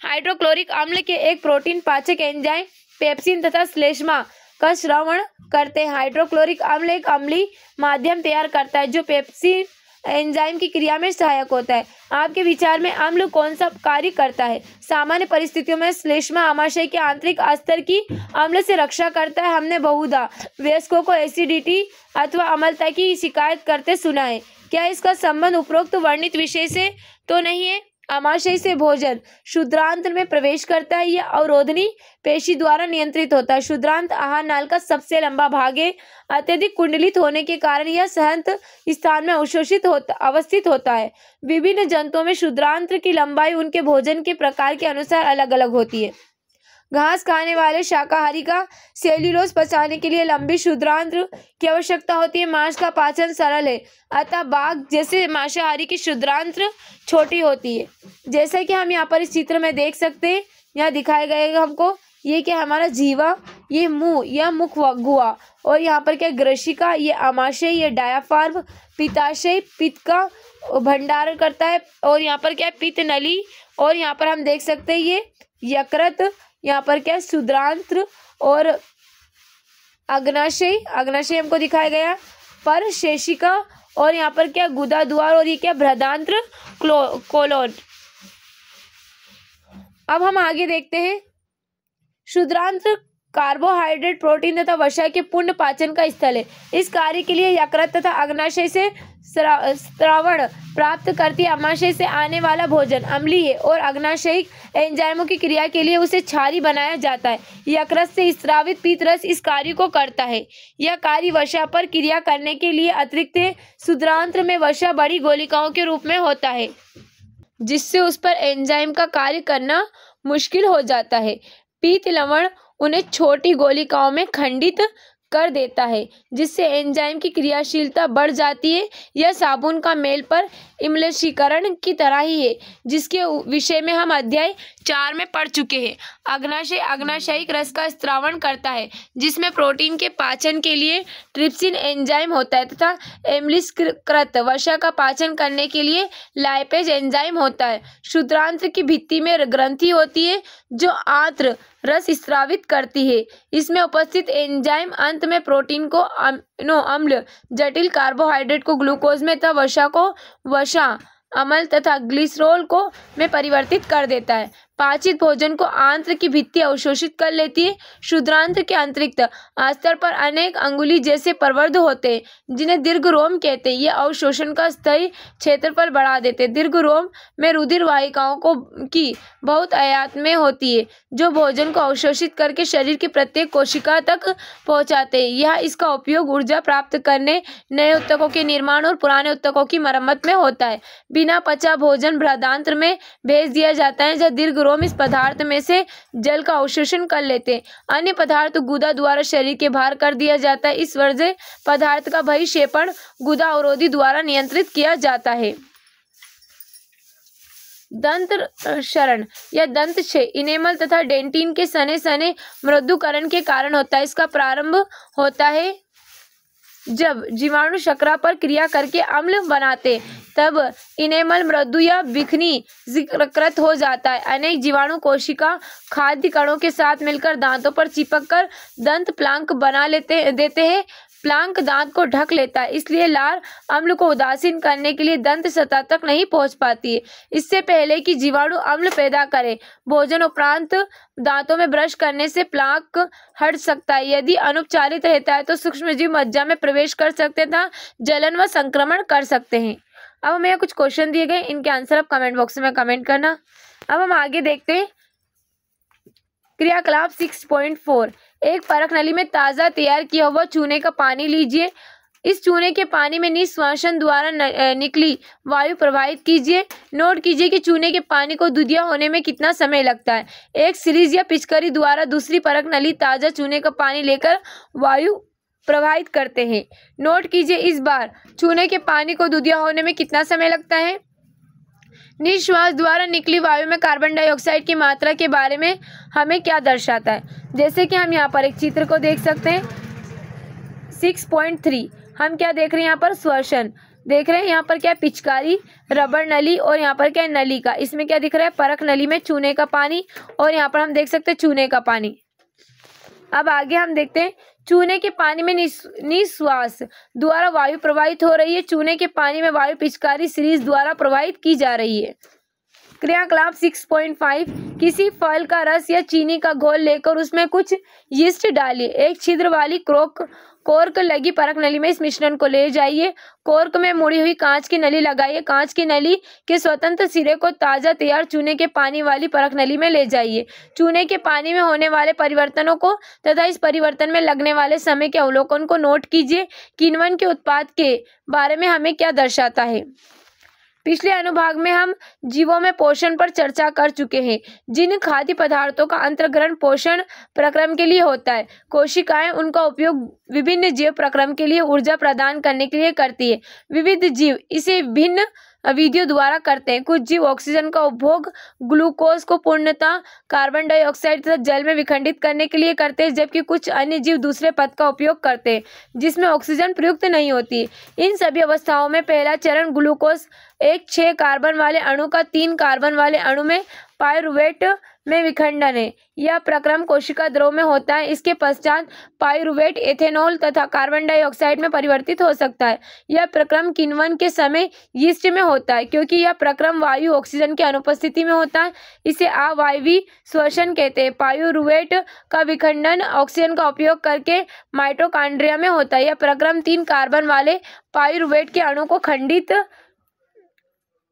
हाइड्रोक्लोरिक अम्ल के एक प्रोटीन पाचक एंजाइम पेप्सिन तथा श्लेष्मा का स्रावण करते हैं। हाइड्रोक्लोरिक अम्ल एक अम्लीय माध्यम तैयार करता है जो पेप्सिन एंजाइम की क्रिया में सहायक होता है। आपके विचार में अम्ल कौन सा कार्य करता है? सामान्य परिस्थितियों में श्लेष्मा आमाशय के आंतरिक अस्तर की अम्ल से रक्षा करता है। हमने बहुधा वयस्कों को एसिडिटी अथवा अम्लता की शिकायत करते सुना है। क्या इसका संबंध उपरोक्त वर्णित विषय से तो नहीं है? आमाशय से भोजन क्षुद्रांत्र में प्रवेश करता है। यह अवरोधनी पेशी द्वारा नियंत्रित होता है। क्षुद्रांत आहार नाल का सबसे लंबा भाग है। अत्यधिक कुंडलित होने के कारण यह सहंत स्थान में अवस्थित होता है। विभिन्न जंतुओं में क्षुद्रांत्र की लंबाई उनके भोजन के प्रकार के अनुसार अलग अलग होती है। घास खाने वाले शाकाहारी का सेल्यूलोज पचाने के लिए लंबी क्षुद्रांत्र की आवश्यकता होती है। मांस का पाचन सरल है, अतः बाघ जैसे मांसाहारी की क्षुद्रांत्र छोटी होती है। जैसे कि हम यहाँ पर इस चित्र में देख सकते हैं, यहाँ दिखाया गया हमको ये क्या हमारा जीवा, ये मुंह या मुख गुहा, और यहाँ पर क्या ग्रशिका, ये आमाशय, ये डायाफ्राम, पित्ताशय पित्त का भंडारण करता है, और यहाँ पर क्या पित्त नली, और यहाँ पर हम देख सकते हैं ये यकृत, यहाँ पर क्या क्षुद्रांत्र और अग्नाशय हमको दिखाया गया, पर शेषिका, और यहाँ पर क्या गुदा द्वार, और ये क्या बृहदांत्र कोलोन। अब हम आगे देखते हैं। क्षुद्रांत्र कार्बोहाइड्रेट, प्रोटीन तथा वसा के पूर्ण पाचन का स्थल है। इस कार्य के लिए यकृत तथा अग्नाशय से स्रावण प्राप्त करती अमाशय से आने वाला भोजन अम्लीय है और अग्नाशयिक एंजाइमों की क्रिया के लिए उसे क्षारी बनाया जाता है। यकृत से स्रावित पीत रस इस कार्य को करता है। यह कार्य वसा पर क्रिया करने के लिए अतिरिक्त है। क्षुद्रांत्र में वसा बड़ी गोलिकाओं के रूप में होता है, जिससे उस पर एंजाइम का कार्य करना मुश्किल हो जाता है। पीत लवण उन्हें छोटी गोलिकाओं में खंडित कर देता है, जिससे एंजाइम की क्रियाशीलता बढ़ जाती है। यह साबुन का मेल पर इम्लशीकरण की तरह ही है, जिसके विषय में हम अध्याय 4 में पढ़ चुके हैं। अग्नाशय अग्नाशयिक रस का स्त्रावण करता है, जिसमें प्रोटीन के पाचन के लिए ट्रिप्सिन एंजाइम होता है तथा एम्लिशकृत वसा का पाचन करने के लिए लाइपेज एंजाइम होता है। क्षुद्रांत्र की भित्ति में ग्रंथि होती है जो आंत्र रस स्रावित करती है। इसमें उपस्थित एंजाइम अंत में प्रोटीन को अमीनो अम्ल, जटिल कार्बोहाइड्रेट को ग्लूकोज में तथा वसा को वसा अम्ल तथा ग्लिसरॉल को में परिवर्तित कर देता है। पाचित भोजन को आंत्र की भित्ति अवशोषित कर लेती है। क्षुद्रांत्र के अंतरिक्त अस्तर पर अनेक अंगुली जैसे प्रवर्ध होते हैं, जिन्हें दीर्घ रोम कहते हैं। ये अवशोषण का स्थायी क्षेत्र पर बढ़ा देते हैं। दीर्घ रोम में रुधिर वाहिकाओं की बहुत आयात में होती है, जो भोजन को अवशोषित करके शरीर की प्रत्येक कोशिका तक पहुंचाते हैं। यह इसका उपयोग ऊर्जा प्राप्त करने, नए ऊतकों के निर्माण और पुराने ऊतकों की मरम्मत में होता है। बिना पचा भोजन बृहदांत्र में भेज दिया जाता है, जब दीर्घ रोम इस पदार्थ में से जल का अवशोषण कर लेते हैं। अन्य पदार्थ गुदा द्वारा शरीर के बाहर कर दिया जाता है। इस वर्ज्य पदार्थ का बहिक्षेपण गुदा अवरोधी द्वारा नियंत्रित किया जाता है। दंत क्षरण या दंत क्षय इनेमल तथा डेंटिन के सने सने मृदुकरण के कारण होता है। इसका प्रारंभ होता है जब जीवाणु शर्करा पर क्रिया करके अम्ल बनाते, तब इनेमल मृदु या बिखनी कृत हो जाता है। अनेक जीवाणु कोशिका खाद्य कणों के साथ मिलकर दांतों पर चिपककर दंत प्लांक बना देते हैं। प्लांक दांत को ढक लेता है, इसलिए लार अम्ल को उदासीन करने के लिए दंत सतह तक नहीं पहुंच पाती है। इससे पहले कि जीवाणु अम्ल पैदा करे, भोजन उपरांत दांतों में ब्रश करने से प्लांक हट सकता है। यदि अनुपचारित रहता है तो सूक्ष्मजीव मज्जा में प्रवेश कर सकते तथा जलन व संक्रमण कर सकते हैं। अब हमें कुछ क्वेश्चन दिए गए, इनके आंसर आप कमेंट बॉक्स में कमेंट करना। अब हम आगे देखते हैं क्रियाकलाप 6.4। एक परख नली में ताज़ा तैयार किया हुआ चूने का पानी लीजिए। इस चूने के पानी में निःश्वासन द्वारा निकली वायु प्रवाहित कीजिए। नोट कीजिए कि चूने के पानी को दुधिया होने में कितना समय लगता है। एक सीरीज या पिचकारी द्वारा दूसरी परख नली ताज़ा चूने का पानी लेकर वायु प्रवाहित करते हैं। नोट कीजिए इस बार चूने के पानी को दुधिया होने में कितना समय लगता है। निश्वास द्वारा निकली वायु में कार्बन डाइऑक्साइड की मात्रा के बारे में हमें क्या दर्शाता है। जैसे कि हम यहाँ पर एक चित्र को देख सकते हैं 6.3। हम क्या देख रहे हैं यहाँ पर श्वसन। देख रहे हैं यहाँ पर क्या है, पिचकारी, रबड़ नली, और यहाँ पर क्या है, नली का। इसमें क्या दिख रहा है, परख नली में चूने का पानी, और यहाँ पर हम देख सकते हैं चूने का पानी। अब आगे हम देखते हैं चूने के पानी में निश्वास द्वारा वायु प्रवाहित हो रही है। चूने के पानी में वायु पिचकारी सीरीज द्वारा प्रवाहित की जा रही है। क्रियाकलाप 6.5, किसी फल का रस या चीनी का घोल लेकर उसमें कुछ यीस्ट डालिए। एक छिद्र वाली कोर्क लगी परख नली में इस मिश्रण को ले जाइए। कोर्क में मुड़ी हुई कांच की नली लगाइए। कांच की नली के स्वतंत्र सिरे को ताजा तैयार चूने के पानी वाली परख नली में ले जाइए। चूने के पानी में होने वाले परिवर्तनों को तथा इस परिवर्तन में लगने वाले समय के अवलोकन को नोट कीजिए। किण्वन के उत्पाद के बारे में हमें क्या दर्शाता है। पिछले अनुभाग में हम जीवों में पोषण पर चर्चा कर चुके हैं। जिन खाद्य पदार्थों का अंतर्ग्रहण पोषण प्रक्रम के लिए होता है, कोशिकाएं उनका उपयोग विभिन्न जीव प्रक्रम के लिए ऊर्जा प्रदान करने के लिए करती है। विविध जीव इसे भिन्न विधियों द्वारा करते हैं। कुछ जीव ऑक्सीजन का उपभोग ग्लूकोज को पूर्णतः कार्बन डाइऑक्साइड तथा जल में विखंडित करने के लिए करते हैं, जबकि कुछ अन्य जीव दूसरे पद का उपयोग करते हैं जिसमें ऑक्सीजन प्रयुक्त नहीं होती। इन सभी अवस्थाओं में पहला चरण ग्लूकोज एक 6 कार्बन वाले अणु का 3 कार्बन वाले अणु में पाइरुवेट में विखंडन है। यह प्रक्रम कोशिका द्रव में होता है। इसके पश्चात पाइरुवेट एथेनॉल तथा कार्बन डाइऑक्साइड में परिवर्तित हो सकता है। यह प्रक्रम किण्वन के समय यीस्ट में होता है। क्योंकि यह प्रक्रम वायु ऑक्सीजन की अनुपस्थिति में होता है, इसे अवायवीय श्वसन कहते हैं। पाइरुवेट का विखंडन ऑक्सीजन का उपयोग करके माइटोकॉन्ड्रिया में होता है। यह प्रक्रम 3 कार्बन वाले पाइरुवेट के अणु को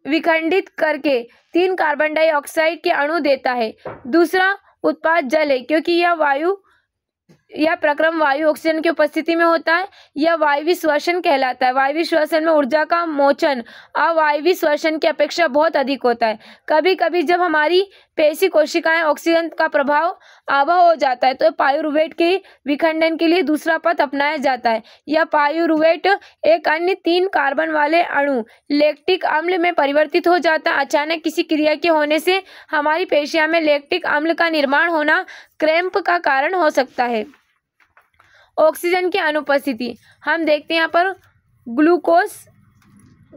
विखंडित करके 3 कार्बन डाइऑक्साइड के अणु देता है। दूसरा उत्पाद जल है। क्योंकि यह प्रक्रम वायु ऑक्सीजन की उपस्थिति में होता है, यह वायवीय श्वसन कहलाता है। वायवीय श्वसन में ऊर्जा का मोचन अवायवीय श्वसन की अपेक्षा बहुत अधिक होता है। कभी कभी जब हमारी पेशी कोशिकाएं ऑक्सीजन का प्रभाव आभा हो जाता है तो पाइरुवेट के विखंडन के लिए दूसरा पथ अपनाया जाता है। यह पाइरुवेट एक अन्य 3 कार्बन वाले अणु लैक्टिक अम्ल में परिवर्तित हो जाता है। अचानक किसी क्रिया के होने से हमारी पेशियों में लैक्टिक अम्ल का निर्माण होना क्रैम्प का कारण हो सकता है। ऑक्सीजन की अनुपस्थिति हम देखते हैं यहाँ पर ग्लूकोज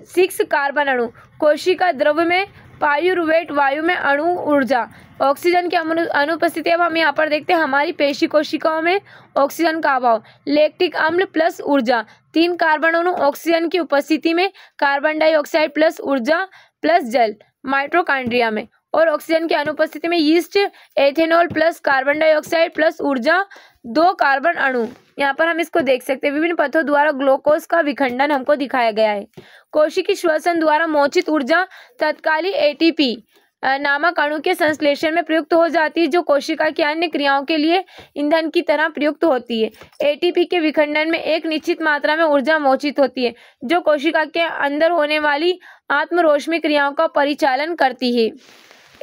6 कार्बन अणु कोशिका द्रव में, पाइरुवेट वायु में अणु ऊर्जा। ऑक्सीजन की अनुपस्थिति अब हम यहाँ पर देखते हैं हमारी पेशी कोशिकाओं में ऑक्सीजन का अभाव, लैक्टिक अम्ल प्लस ऊर्जा। 3 कार्बन अणु ऑक्सीजन की उपस्थिति में, कार्बन डाइऑक्साइड प्लस ऊर्जा प्लस जल माइटोकॉन्ड्रिया में, और ऑक्सीजन की अनुपस्थिति में yeast ethanol plus carbon dioxide plus ऊर्जा 2 कार्बन अणु। यहाँ पर हम इसको देख सकते हैं। विभिन्न पथों द्वारा ग्लूकोज का विखंडन हमको दिखाया गया है। कोशिकीय श्वसन द्वारा मोचित ऊर्जा तत्कालीन एटीपी नामक अणु के संश्लेषण में प्रयुक्त हो जाती है, जो कोशिका की अन्य क्रियाओं के लिए ईंधन की तरह प्रयुक्त होती है। एटीपी के विखंडन में एक निश्चित मात्रा में ऊर्जा मोचित होती है, जो कोशिका के अंदर होने वाली आत्मरोष्मी क्रियाओं का परिचालन करती है।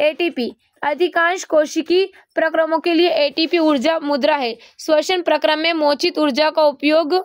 एटीपी अधिकांश कोशिकीय प्रक्रमों के लिए एटीपी ऊर्जा मुद्रा है। श्वसन प्रक्रम में मोचित ऊर्जा का उपयोग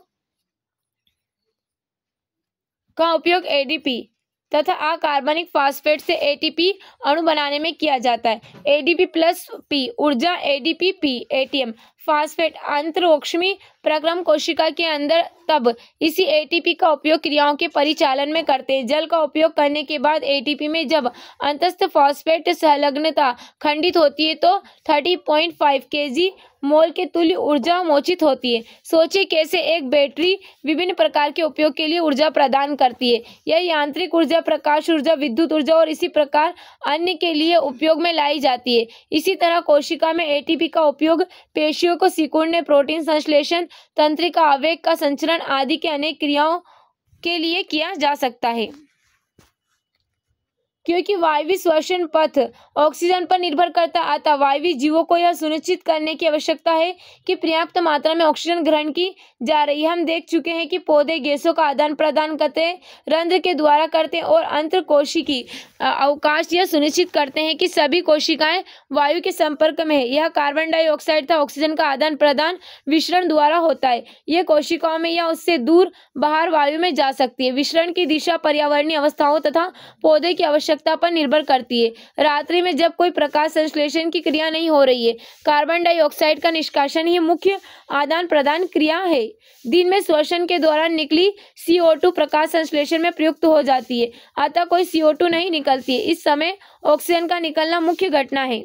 एडीपी तथा अकार्बनिक फास्फेट से एटीपी अणु बनाने में किया जाता है। एडीपी प्लस पी ऊर्जा एडीपी पी एटीएम फास्फेट अंतरोष्मी प्रक्रम कोशिका के अंदर तब इसी एटीपी का उपयोग क्रियाओं के परिचालन में करते हैं। जल का उपयोग करने के बाद एटीपी में जब अंतस्थ फास्फेट संलग्नता खंडित होती है तो 30.5 kg मोल के तुल्य ऊर्जा मोचित होती है। सोचिए कैसे एक बैटरी विभिन्न प्रकार के उपयोग के लिए ऊर्जा प्रदान करती है। यह यांत्रिक ऊर्जा, प्रकाश ऊर्जा, विद्युत ऊर्जा और इसी प्रकार अन्य के लिए उपयोग में लाई जाती है। इसी तरह कोशिका में एटीपी का उपयोग पेशियों को सिकुड़ने, प्रोटीन संश्लेषण, तंत्रिका आवेग का संचरण आदि के अनेक क्रियाओं के लिए किया जा सकता है। क्योंकि वायवीय श्वसन पथ ऑक्सीजन पर निर्भर करता अतः वायवीय जीवों को यह सुनिश्चित करने की आवश्यकता है कि पर्याप्त मात्रा में ऑक्सीजन ग्रहण की जा रही है। हम देख चुके हैं कि पौधे गैसों का आदान प्रदान करते हैं, रंध्र के द्वारा करते हैं और अंतःकोशिकीय अवकाश यह सुनिश्चित करते हैं कि सभी कोशिकाएं वायु के संपर्क में है। यह कार्बन डाइऑक्साइड तथा ऑक्सीजन का आदान प्रदान विसरण द्वारा होता है। यह कोशिकाओं में या उससे दूर बाहर वायु में जा सकती है। विसरण की दिशा पर्यावरणीय अवस्थाओं तथा पौधे की आवश्यकता आवश्यकता पर निर्भर करती है। रात्रि में जब कोई प्रकाश संश्लेषण की क्रिया नहीं हो रही है, कार्बन डाइऑक्साइड का निष्कासन ही मुख्य आदान प्रदान क्रिया है। दिन में श्वसन के दौरान निकली CO2 प्रकाश संश्लेषण में प्रयुक्त हो जाती है, अतः कोई CO2 नहीं निकलती है। इस समय ऑक्सीजन का निकलना मुख्य घटना है।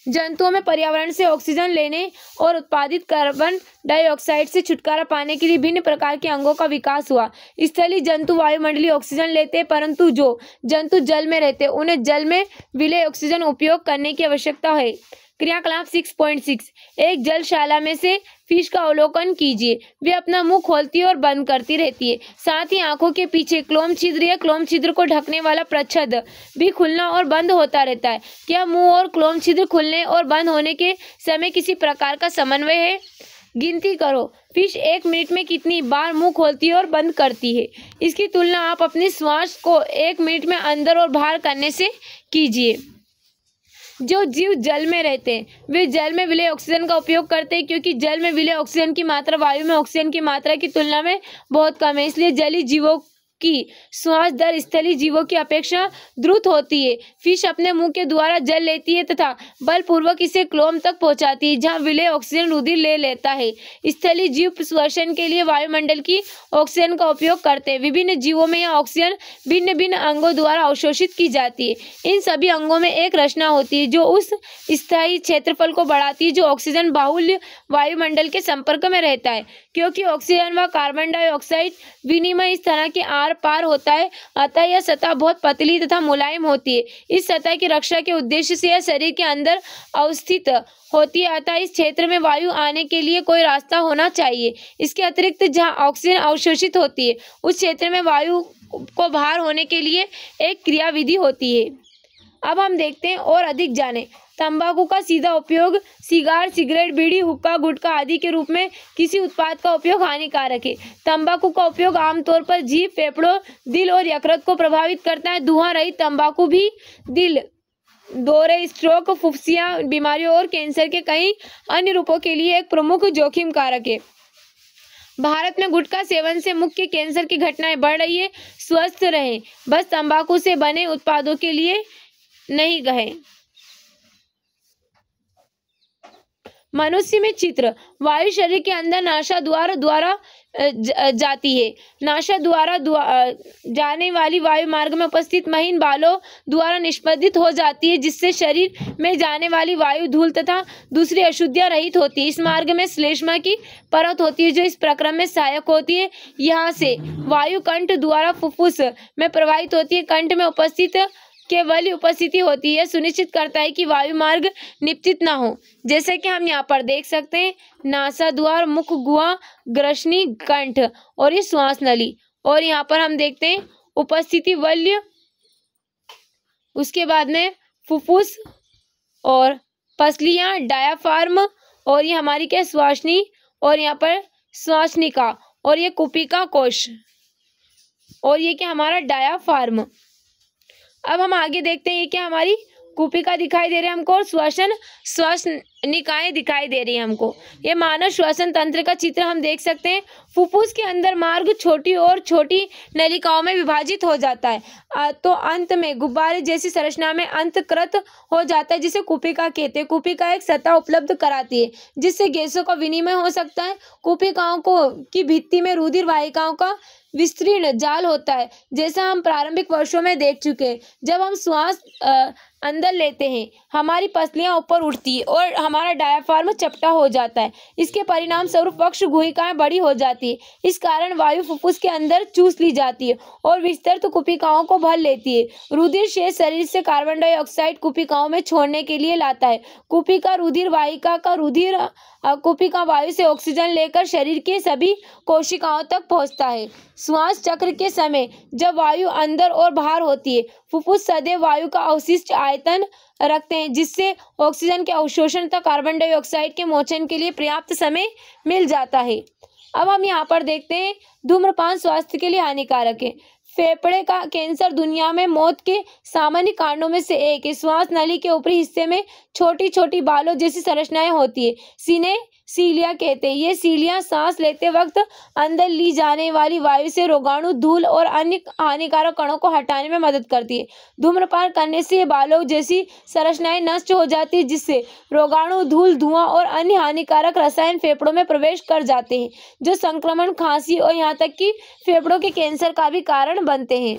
जंतुओं में पर्यावरण से ऑक्सीजन लेने और उत्पादित कार्बन डाइऑक्साइड से छुटकारा पाने के लिए विभिन्न प्रकार के अंगों का विकास हुआ। स्थलीय जंतु वायुमंडलीय ऑक्सीजन लेते हैं, परंतु जो जंतु जल में रहते हैं उन्हें जल में विलेय ऑक्सीजन उपयोग करने की आवश्यकता है। क्रियाकलाप 6.6 एक जलशाला में से फिश का अवलोकन कीजिए। वे अपना मुंह खोलती और बंद करती रहती है। साथ ही आंखों के पीछे क्लोम छिद्र या क्लोम छिद्र को ढकने वाला प्रच्छद भी खुलना और बंद होता रहता है। क्या मुंह और क्लोम छिद्र खुलने और बंद होने के समय किसी प्रकार का समन्वय है? गिनती करो, फिश 1 मिनट में कितनी बार मुंह खोलती है और बंद करती है। इसकी तुलना आप अपनी श्वास को 1 मिनट में अंदर और बाहर करने से कीजिए। जो जीव जल में रहते हैं वे जल में विलेय ऑक्सीजन का उपयोग करते हैं, क्योंकि जल में विलेय ऑक्सीजन की मात्रा वायु में ऑक्सीजन की मात्रा की तुलना में बहुत कम है। इसलिए जलीय जीवों की श्वास दर स्थलीय जीवों की अपेक्षा द्रुत होती है। फिश अपने मुंह के द्वारा जल लेती है तथा बलपूर्वक इसे क्लोम तक पहुंचाती है, जहां विलेय ऑक्सीजन रुधिर ले लेता है। स्थलीय जीव श्वसन के लिए वायुमंडल की ऑक्सीजन का उपयोग करते हैं। विभिन्न जीवों में यह ऑक्सीजन भिन्न भिन्न अंगों द्वारा अवशोषित की जाती है। इन सभी अंगों में एक रचना होती है जो उस स्थायी क्षेत्रफल को बढ़ाती है जो ऑक्सीजन बाहुल्य वायुमंडल के संपर्क में रहता है। क्योंकि ऑक्सीजन व कार्बन डाइऑक्साइड विनिमय इस तरह के आर पार होता है, अतः यह सतह बहुत पतली तथा मुलायम होती है। इस सतह की रक्षा के उद्देश्य से यह शरीर के अंदर अवस्थित होती है, अतः इस क्षेत्र में वायु आने के लिए कोई रास्ता होना चाहिए। इसके अतिरिक्त जहां ऑक्सीजन अवशोषित होती है उस क्षेत्र में वायु को बाहर होने के लिए एक क्रियाविधि होती है। अब हम देखते हैं और अधिक जाने। तंबाकू का सीधा उपयोग सिगार, सिगरेट, बीड़ी, हुक्का, गुटखा आदि के रूप में किसी उत्पाद का उपयोग हानिकारक है। तंबाकू का उपयोग आमतौर पर जीभ, फेफड़ों, दिल और यकृत को प्रभावित करता है। धुआं रहित तंबाकू भी दिल दौरे, स्ट्रोक, फुफ्फुसिया बीमारियों और कैंसर के कई अन्य रूपों के लिए एक प्रमुख जोखिम कारक है। भारत में गुटखा सेवन से मुख्य कैंसर की घटनाएं बढ़ रही है। स्वस्थ रहें, बस तंबाकू से बने उत्पादों के लिए नहीं कहें। मनुष्य में चित्र वायु शरीर के अंदर नासाद्वार द्वारा जाती है। नासा द्वारा जाने वाली वायु मार्ग में उपस्थित महीन बालों द्वारा निष्पदित हो जाती है, जिससे शरीर में जाने वाली वायु धूल तथा दूसरी अशुद्धियां रहित होती है। इस मार्ग में श्लेष्मा की परत होती है जो इस प्रक्रम में सहायक होती है। यहाँ से वायु कंठ द्वारा फुफ्फुस में प्रवाहित होती है। कंठ में उपस्थित केवल उपस्थिति होती है सुनिश्चित करता है कि वायु मार्ग निपतित ना हो। जैसे कि हम यहाँ पर देख सकते हैं, नासा द्वार, मुख गुहा, ग्रसनी, कंठ और ये श्वास नली। और यहाँ पर हम देखते हैं उपस्थिति वल्य, उसके बाद में फुफ्फुस और पसलियाँ, डायाफ्राम और ये हमारी क्या श्वासनी और यहाँ पर श्वासनिका और ये कुपिका कोश और ये क्या हमारा डायाफ्राम। अब हम आगे देखते हैं, ये क्या हमारी कुपिका दिखाई दे रही है हमको और श्वासनिकाएं दिखाई दे रही है हमको। ये मानव श्वसन तंत्र का चित्र हम देख सकते हैं। फुफ्फुस के अंदर मार्ग छोटी और छोटी नलिकाओं में विभाजित हो जाता है तो अंत में गुब्बारे जैसी संरचना में अंतकृत हो जाता है, जिसे कुपिका कहते हैं। कुपिका एक सतह उपलब्ध कराती है जिससे गैसों का विनिमय हो सकता है। कुपिकाओं की भित्ति में रुधिर वाहिकाओं का विस्तीर्ण जाल होता है, जैसा हम प्रारंभिक वर्षों में देख चुके हैं। जब हम श्वास अंदर लेते हैं हमारी पसलियां ऊपर उठती है और हमारा डायाफ्राम चपटा हो जाता है। इसके परिणाम स्वरूप वक्ष गुहिकाएं बड़ी हो जाती है। इस कारण वायु फुफ्फुस के अंदर चूस ली जाती है और विस्तृत कुपिकाओं को भर लेती है। रुधिर शेष शरीर से कार्बन डाइऑक्साइड कुपिकाओं में छोड़ने के लिए लाता है। कुपिका रुधिर वाहिका का रुधिर कुपिका वायु से ऑक्सीजन लेकर शरीर के सभी कोशिकाओं तक पहुंचता है। श्वास चक्र के समय जब वायु अंदर और बाहर होती है, फुफ्फुस सदैव वायु का अवशिष्ट आयतन रखते हैं, जिससे ऑक्सीजन के अवशोषण तथा कार्बन डाइऑक्साइड के मोचन के लिए पर्याप्त समय मिल जाता है। अब हम यहाँ पर देखते हैं, धूम्रपान स्वास्थ्य के लिए हानिकारक है। फेफड़े का कैंसर दुनिया में मौत के सामान्य कारणों में से एक है। श्वास नली के ऊपरी हिस्से में छोटी छोटी बालों जैसी संरचनाएं होती है। सीने सीलिया कहते हैं। ये सीलियाँ सांस लेते वक्त अंदर ली जाने वाली वायु से रोगाणु, धूल और अन्य हानिकारक कणों को हटाने में मदद करती है। धूम्रपान करने से बालों जैसी संरचनाएं नष्ट हो जाती है, जिससे रोगाणु, धूल, धुआं और अन्य हानिकारक रसायन फेफड़ों में प्रवेश कर जाते हैं, जो संक्रमण, खांसी और यहाँ तक कि फेफड़ों के कैंसर का भी कारण बनते हैं।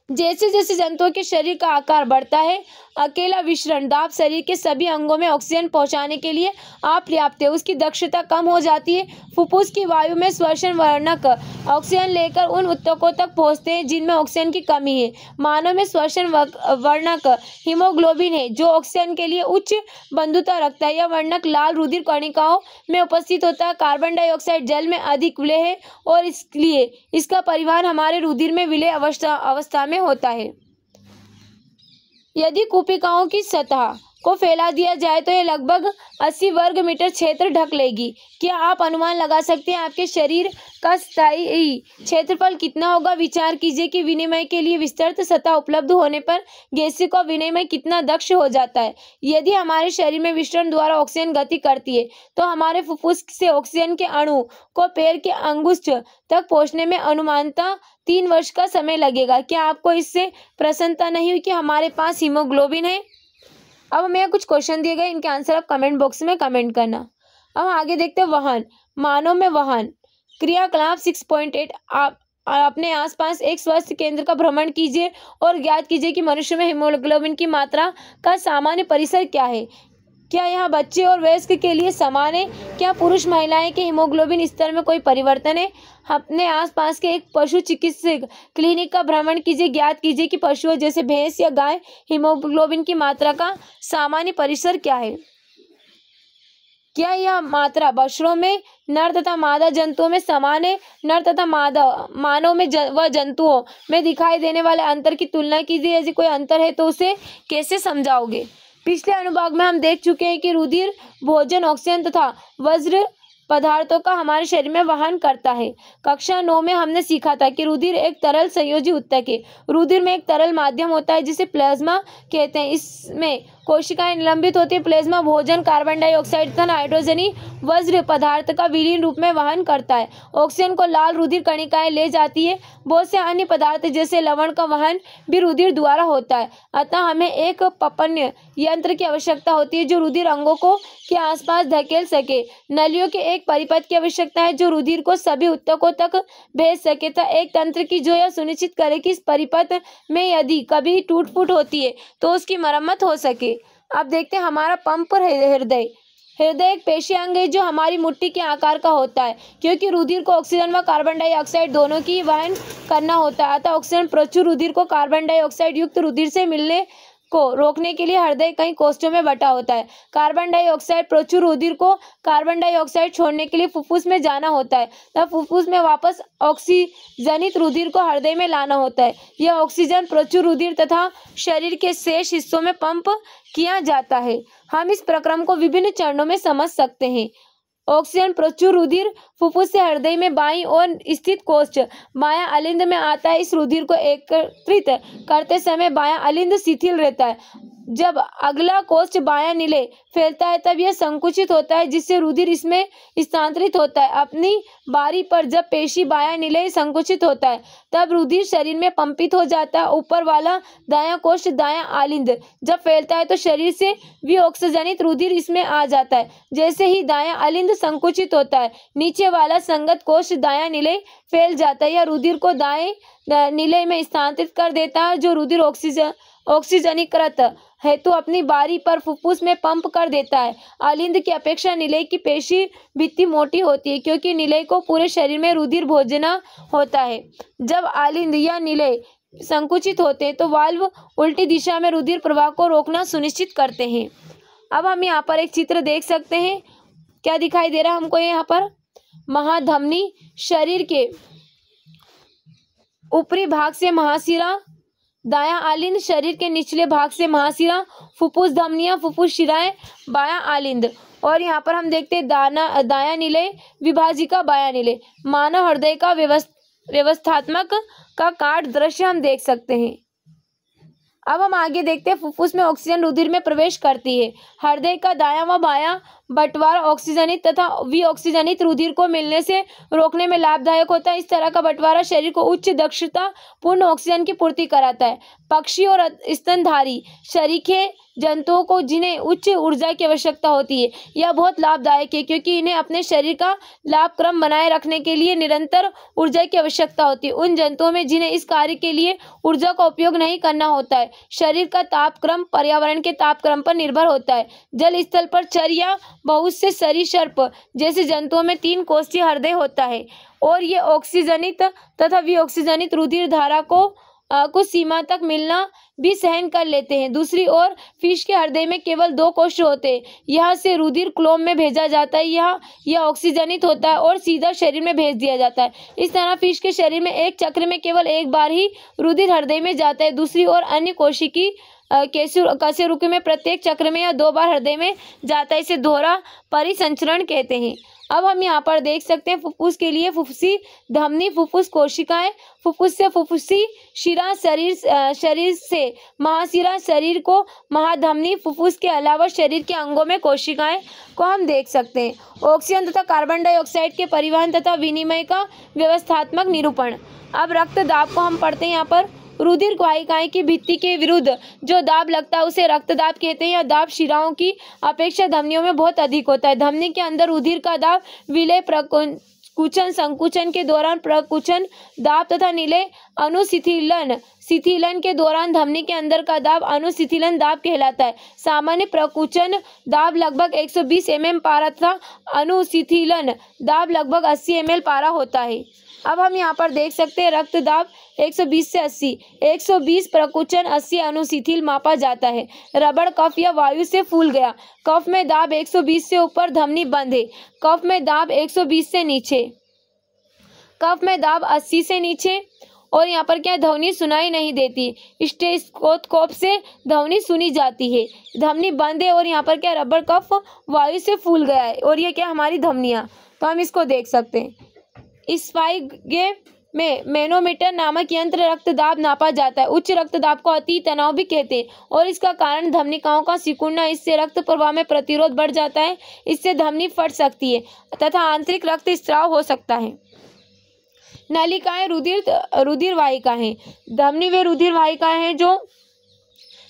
जैसे जैसे जंतुओं के शरीर का आकार बढ़ता है, अकेला विसरण दाब शरीर के सभी अंगों में ऑक्सीजन पहुंचाने के लिए अपर्याप्त है, उसकी दक्षता कम हो जाती है। फुफ्फुस की वायु में श्वसन वर्णक ऑक्सीजन लेकर उन ऊतकों तक पहुंचते हैं जिनमें ऑक्सीजन की कमी है। मानव में श्वसन वर्णक हीमोग्लोबिन है, जो ऑक्सीजन के लिए उच्च बंधुता रखता है। यह वर्णक लाल रुधिर कणिकाओं में उपस्थित होता है। कार्बन डाइऑक्साइड जल में अधिक विलेय है और इसलिए इसका परिवहन हमारे रुधिर में विलेय अवस्था में होता है। यदि कूपिकाओं की सतह को फैला दिया जाए तो यह लगभग 80 वर्ग मीटर क्षेत्र ढक लेगी। क्या आप अनुमान लगा सकते हैं आपके शरीर का स्थायी क्षेत्रफल कितना होगा? विचार कीजिए कि विनिमय के लिए विस्तृत सतह उपलब्ध होने पर गैसों का विनिमय कितना दक्ष हो जाता है। यदि हमारे शरीर में विसरण द्वारा ऑक्सीजन गति करती है तो हमारे फुफ्फुस से ऑक्सीजन के अणु को पैर के अंगुष्ठ तक पहुंचने में अनुमानतः 3 वर्ष का समय लगेगा। क्या आपको इससे प्रसन्नता नहीं हुई कि हमारे पास हीमोग्लोबिन है? अब हमें कुछ क्वेश्चन दिए गए, इनके आंसर आप कमेंट बॉक्स में कमेंट करना। अब आगे देखते हैं वाहन। मानव में वाहन क्रियाकलाप 6.8। आप अपने आसपास एक स्वास्थ्य केंद्र का भ्रमण कीजिए और ज्ञात कीजिए कि मनुष्य में हीमोग्लोबिन की मात्रा का सामान्य परिसर क्या है। क्या यह बच्चे और वयस्क के लिए समान है? क्या पुरुष महिलाएं के हीमोग्लोबिन स्तर में कोई परिवर्तन है? अपने आसपास के एक पशु चिकित्सक क्लिनिक का भ्रमण कीजिए, ज्ञात कीजिए कि पशुओं जैसे भैंस या गाय हीमोग्लोबिन की मात्रा का सामान्य परिसर क्या है। क्या यह मात्रा बछड़ों में नर तथा मादा जंतुओं में समान है? नर तथा मादा मानव में व जंतुओं में दिखाई देने वाले अंतर की तुलना कीजिए। यदि कोई अंतर है तो उसे कैसे समझाओगे? पिछले अनुभाग में हम देख चुके हैं कि रुधिर, भोजन, ऑक्सीजन तथा वज्र पदार्थों का हमारे शरीर में वहन करता है। कक्षा 9 में हमने सीखा था कि रुधिर एक तरल संयोजी ऊतक है। रुधिर में एक तरल माध्यम होता है जिसे प्लाज्मा कहते हैं। इसमें कोशिकाएं निलंबित होती है। प्लाज्मा भोजन, कार्बन डाइऑक्साइड तथा नाइट्रोजनी वज्र पदार्थ का विलीन रूप में वहन करता है। ऑक्सीजन को लाल रुधिर कणिकाएं ले जाती है। बहुत से अन्य पदार्थ जैसे लवण का वहन भी रुधिर द्वारा होता है। अतः हमें एक पपन्य यंत्र की आवश्यकता होती है जो रुधिर अंगों को के आसपास धकेल सके। नलियों के एक परिपथ की आवश्यकता है जो रुधिर को सभी ऊतकों तक भेज सके था। एक तंत्र की जो यह सुनिश्चित करे कि इस परिपथ में यदि कभी टूट फूट होती है तो उसकी मरम्मत हो सके। अब देखते हैं हमारा पंप हृदय। हृदय एक पेशी अंग है जो हमारी मुट्ठी के आकार का होता है, क्योंकि रुधिर को ऑक्सीजन व कार्बन डाइऑक्साइड दोनों की वहन करना होता है। अतः ऑक्सीजन प्रचुर रुधिर को कार्बन डाइऑक्साइड युक्त रुधिर से मिलने को रोकने के लिए हृदय कई कोष्ठों में बटा होता है। कार्बन डाइऑक्साइड प्रचुर रुधिर को कार्बन डाइऑक्साइड छोड़ने के लिए फुफ्फुस में जाना होता है, तब फुफ्फुस में वापस ऑक्सीजनित रुधिर को हृदय में लाना होता है। यह ऑक्सीजन प्रचुर रुधिर तथा शरीर के शेष हिस्सों में पंप किया जाता है। हम इस प्रक्रम को विभिन्न चरणों में समझ सकते हैं। ऑक्सीजन प्रचुर रुधिर फुफ्फुस से हृदय में बाईं ओर स्थित कोष्ठ बायां अलिंद में आता है। इस रुधिर को एकत्रित करते समय बायां अलिंद शिथिल रहता है। जब अगला कोष्ठ बायां नीले फैलता है तब यह संकुचित होता है, जिससे रुधिर इसमें स्थानांतरित होता है। अपनी बारी पर जब पेशी बायां नीले संकुचित होता है तब रुधिर शरीर में पंपित हो जाता है। ऊपर वाला दायां कोष्ठ दायां आलिंद जब फैलता है तो शरीर से विऑक्सीजनित रुधिर इसमें आ जाता है। जैसे ही दायां आलिंद संकुचित होता है, नीचे वाला संगत कोष्ठ दायां नीले फैल जाता है। यह रुधिर को दाएं नीले में स्थानांतरित कर देता है, जो रुधिर ऑक्सीजनीकृत हेतु अपनी बारी पर फुफ्फुस में पंप कर देता है। आलिंद की अपेक्षा नीले की पेशी भित्ति मोटी होती है, क्योंकि नीले को पूरे शरीर में रुधिर भेजना होता है। जब आलिंद या नीले संकुचित होते हैं तो वाल्व उल्टी दिशा में रुधिर प्रवाह को रोकना सुनिश्चित करते हैं। अब हम यहाँ पर एक चित्र देख सकते हैं। क्या दिखाई दे रहा है हमको यहाँ पर? महाधमनी शरीर के ऊपरी भाग से महाशिरा, दायां आलिंद शरीर के निचले भाग से महाशिरा, फुफ्फुस धमनियां, फुफ्फुस शिराएं, बायां आलिंद। और यहाँ पर हम देखते हैं दायां नीले, विभाजिका बायां नीले। मानव हृदय का व्यवस्थात्मक का काट दृश्य हम देख सकते हैं। अब हम आगे देखते हैं, फुफ्फुस में ऑक्सीजन रुधिर में प्रवेश करती है। हृदय का दायां व बायां बंटवारा ऑक्सीजनित तथा विऑक्सीजनित रुधिर को मिलने से रोकने में लाभदायक होता है। इस तरह का बंटवारा शरीर को उच्च दक्षता पूर्ण ऑक्सीजन की पूर्ति कराता है। पक्षी और स्तनधारी शरीखे जंतुओं को जिन्हें उच्च ऊर्जा की आवश्यकता होती है, यह बहुत लाभदायक है क्योंकि इन्हें अपने शरीर का लाभ क्रम बनाए रखने के लिए निरंतर ऊर्जा की आवश्यकता होती है। उन जंतुओं में जिन्हें इस कार्य के लिए ऊर्जा का उपयोग नहीं करना होता है, शरीर का तापक्रम पर्यावरण के तापक्रम पर निर्भर होता है। जल स्थल पर चर या बहुत से सरीसृप जैसे जंतुओं में 3 कोशीय हृदय होता है और ये ऑक्सीजनित तथा विऑक्सीजनित रुधिर धारा को कुछ सीमा तक मिलना भी सहन कर लेते हैं। दूसरी ओर फिश के हृदय में केवल 2 कोश होते हैं। यहाँ से रुधिर क्लोम में भेजा जाता है, यह ऑक्सीजनित होता है और सीधा शरीर में भेज दिया जाता है। इस तरह फिश के शरीर में एक चक्र में केवल एक बार ही रुधिर हृदय में जाता है। दूसरी ओर अन्य कोशिकी कशेरुकी में प्रत्येक चक्र में या 2 बार हृदय में जाता है। इसे दोहरा परिसंचरण कहते हैं। अब हम यहाँ पर देख सकते हैं, फुफ्फुस के लिए फुफ्फुसी धमनी, फुफ्फुस कोशिकाएं, फुफ्फुस से फुफ्फुसी शिरा, शरीर से महाशिरा, शरीर को महाधमनी, फुफ्फुस के अलावा शरीर के अंगों में कोशिकाएं को हम देख सकते हैं। ऑक्सीजन तथा कार्बन डाइऑक्साइड के परिवहन तथा विनिमय का व्यवस्थात्मक निरूपण। अब रक्त दाब को हम पढ़ते हैं। यहाँ पर रुधिर वाहिकाएं की भित्ति के विरुद्ध जो दाब लगता है उसे रक्तदाब कहते हैं। यह दाब शिराओं की अपेक्षा धमनियों में बहुत अधिक होता है। धमनी के अंदर रुधिर का दाब विलय, प्रकुंचन, संकुचन के दौरान प्रकुंचन दाब तथा निलय, शिथिलन के दौरान धमनी के अंदर का दाब अनुशिथिलन दाब कहलाता है। सामान्य प्रकुंचन दाब लगभग 120 mm पारा तथा अनुशिथिलन दाब लगभग 80 ml पारा होता है। अब हम यहाँ पर देख सकते हैं, रक्त दाब 120 से 80, 120 प्रकुंचन, 80 अनुशिथिल मापा जाता है। रबड़ कफ या वायु से फूल गया। कफ में दाब 120 से ऊपर, धमनी बंद है। कफ में दाब 120 से नीचे, कफ में दाब 80 से नीचे। और यहाँ पर क्या, ध्वनि सुनाई नहीं देती। स्टेथोस्कोप से ध्वनि सुनी जाती है। धमनी बंद है और यहाँ पर क्या, रबड़ कफ वायु से फूल गया है और ये क्या, हमारी धमनियाँ। तो हम इसको देख सकते हैं। स्पाइगे में मैनोमीटर नामक यंत्र रक्तदाब नापा जाता है। उच्च रक्तदाब को अति तनाव भी कहते हैं और इसका कारण धमनिकाओं का सिकुड़ना। इससे रक्त प्रवाह में प्रतिरोध बढ़ जाता है। इससे धमनी फट सकती है तथा आंतरिक रक्त स्राव हो सकता है। नलिकाएं रुधिर वाहिकाएं। धमनी वे रुधिर वाहिकाएं हैं जो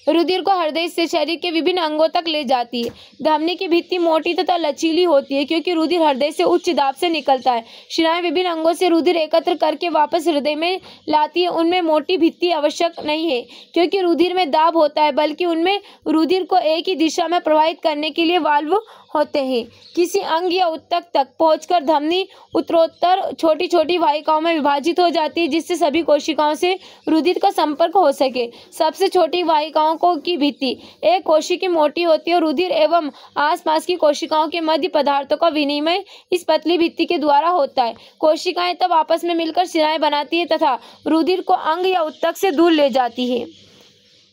रुधिर को हृदय से शरीर के विभिन्न अंगों तक ले जाती है। धमनी की भित्ति मोटी तथा लचीली होती है क्योंकि रुधिर हृदय से उच्च दाब से निकलता है। शिराएं विभिन्न अंगों से रुधिर एकत्र करके वापस हृदय में लाती है। उनमें मोटी भित्ति आवश्यक नहीं है क्योंकि रुधिर में दाब होता है, बल्कि उनमें रुधिर को एक ही दिशा में प्रवाहित करने के लिए वाल्व होते हैं। किसी अंग या ऊतक तक पहुंचकर धमनी उत्तरोत्तर छोटी छोटी वाहिकाओं में विभाजित हो जाती है, जिससे सभी कोशिकाओं से रुधिर का संपर्क हो सके। सबसे छोटी वाहिकाओं की भित्ति एक कोशिकी मोटी होती है और रुधिर एवं आसपास की कोशिकाओं के मध्य पदार्थों का विनिमय इस पतली भित्ति के द्वारा होता है। कोशिकाएं तब आपस में मिलकर शिराएं बनाती है तथा रुधिर को अंग या ऊतक से दूर ले जाती है।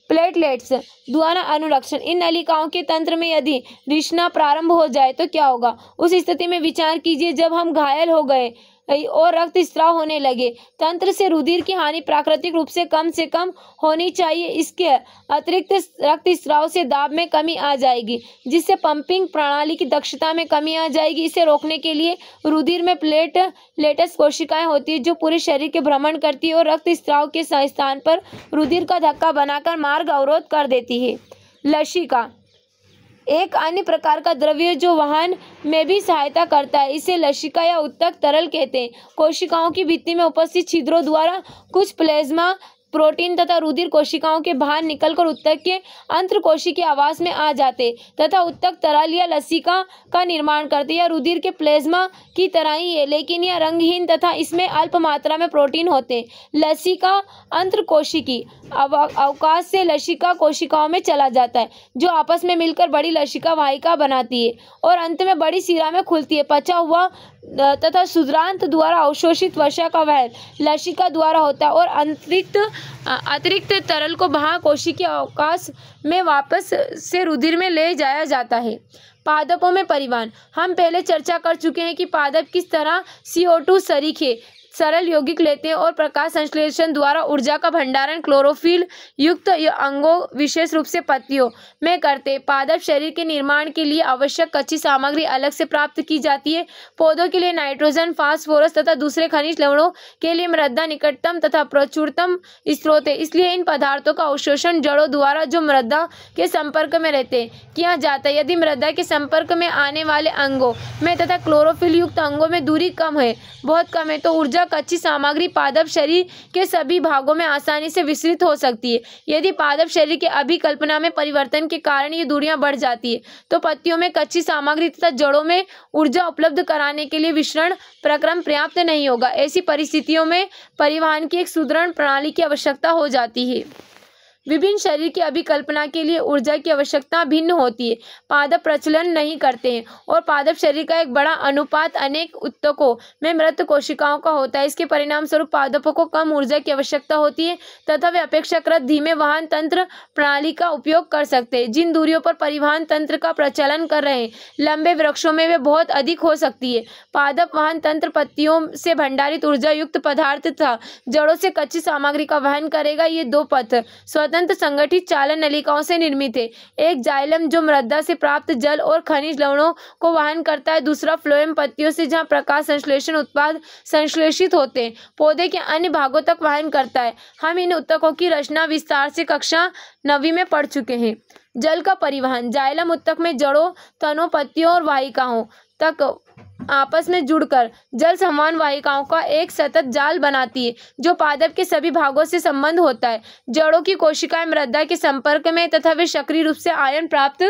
प्लेटलेट्स द्वारा अनुरक्षण। इन नलिकाओं के तंत्र में यदि रिसना प्रारंभ हो जाए तो क्या होगा? उस स्थिति में विचार कीजिए जब हम घायल हो गए और रक्त स्राव होने लगे। तंत्र से रुधिर की हानि प्राकृतिक रूप से कम होनी चाहिए। इसके अतिरिक्त रक्त स्राव से दाब में कमी आ जाएगी, जिससे पंपिंग प्रणाली की दक्षता में कमी आ जाएगी। इसे रोकने के लिए रुधिर में प्लेटलेट्स कोशिकाएं होती है जो पूरे शरीर के भ्रमण करती है और रक्त स्राव के स्थान पर रुधिर का धक्का बनाकर मार्ग अवरोध कर देती है। लसिका एक अन्य प्रकार का द्रव्य जो वहन में भी सहायता करता है। इसे लसिका या उत्तक तरल कहते हैं। कोशिकाओं की भित्ति में उपस्थित छिद्रों द्वारा कुछ प्लाज्मा प्रोटीन तथा रुधिर कोशिकाओं के बाहर निकलकर उत्तक के अंतरकोशिकीय आवास में आ जाते तथा उत्तक तरल या लसिका का निर्माण करते। यह रुधिर के प्लाज्मा की तरह ही है, लेकिन यह रंगहीन तथा इसमें अल्प मात्रा में प्रोटीन होते। लसिका अंतरकोशिकी अवकाश से लसिका कोशिकाओं में चला जाता है, जो आपस में मिलकर बड़ी लसिका वाहिका बनाती है और अंत में बड़ी शिरा में खुलती है। पचा हुआ तथा क्षुद्रांत द्वारा अवशोषित वसा का वहन लसिका द्वारा होता है और अतिरिक्त तरल को बाह्य कोशिकीय अवकाश में वापस से रुधिर में ले जाया जाता है। पादपों में परिवहन। हम पहले चर्चा कर चुके हैं कि पादप किस तरह CO2 सरीखे सरल यौगिक लेते हैं और प्रकाश संश्लेषण द्वारा ऊर्जा का भंडारण क्लोरोफिल युक्त अंगों विशेष रूप से पत्तियों में करते हैं। पादप शरीर के निर्माण के लिए आवश्यक कच्ची सामग्री अलग से प्राप्त की जाती है। पौधों के लिए नाइट्रोजन, फास्फोरस तथा दूसरे खनिज लवणों के लिए मृदा निकटतम तथा प्रचुरतम स्रोत है, इसलिए इन पदार्थों का अवशोषण जड़ों द्वारा जो मृदा के संपर्क में रहते हैं किया जाता है। यदि मृदा के संपर्क में आने वाले अंगों में तथा क्लोरोफिल युक्त अंगों में दूरी बहुत कम है तो ऊर्जा कच्ची सामग्री पादप शरीर के सभी भागों में आसानी से विस्तृत हो सकती है। यदि पादप शरीर के अभिकल्पना में परिवर्तन के कारण ये दूरियां बढ़ जाती है तो पत्तियों में कच्ची सामग्री तथा जड़ों में ऊर्जा उपलब्ध कराने के लिए विसरण प्रक्रम पर्याप्त नहीं होगा। ऐसी परिस्थितियों में परिवहन की एक सुदृढ़ प्रणाली की आवश्यकता हो जाती है। विभिन्न शरीर की अभिकल्पना के लिए ऊर्जा की आवश्यकता भिन्न होती है। पादप प्रचलन नहीं करते हैं और पादप शरीर का एक बड़ा अनुपात अनेक ऊतकों में मृत कोशिकाओं का होता है। इसके परिणाम स्वरूप पादपों को कम ऊर्जा की आवश्यकता होती है तथा वे अपेक्षाकृत धीमे वाहन तंत्र प्रणाली का उपयोग कर सकते हैं। जिन दूरियों पर परिवहन तंत्र का प्रचलन कर रहे हैं लंबे वृक्षों में वे बहुत अधिक हो सकती है। पादप वाहन तंत्र पत्तियों से भंडारित ऊर्जा युक्त पदार्थ तथा जड़ों से कच्ची सामग्री का वहन करेगा। ये दो पथ स्वतंत्र संगठित चालन नलिकाओं से निर्मित है। एक जाइलम जो मृदा से प्राप्त जल और खनिज लवणों को वहन करता है, दूसरा फ्लोएम पत्तियों से जहां प्रकाश संश्लेषण उत्पाद संश्लेषित होते हैं पौधे के अन्य भागों तक वहन करता है। हम इन ऊतकों की रचना विस्तार से कक्षा 9वीं में पढ़ चुके हैं। जल का परिवहन। जाइलम ऊतक में जड़ों, तनों, पत्तियों और वाहिकाओं तक आपस में जुड़कर जल समान वाहिकाओं का एक सतत जाल बनाती है जो पादप के सभी भागों से संबंध होता है। जड़ों की कोशिकाएं मृदा के संपर्क में तथा वे सक्रिय रूप से आयन प्राप्त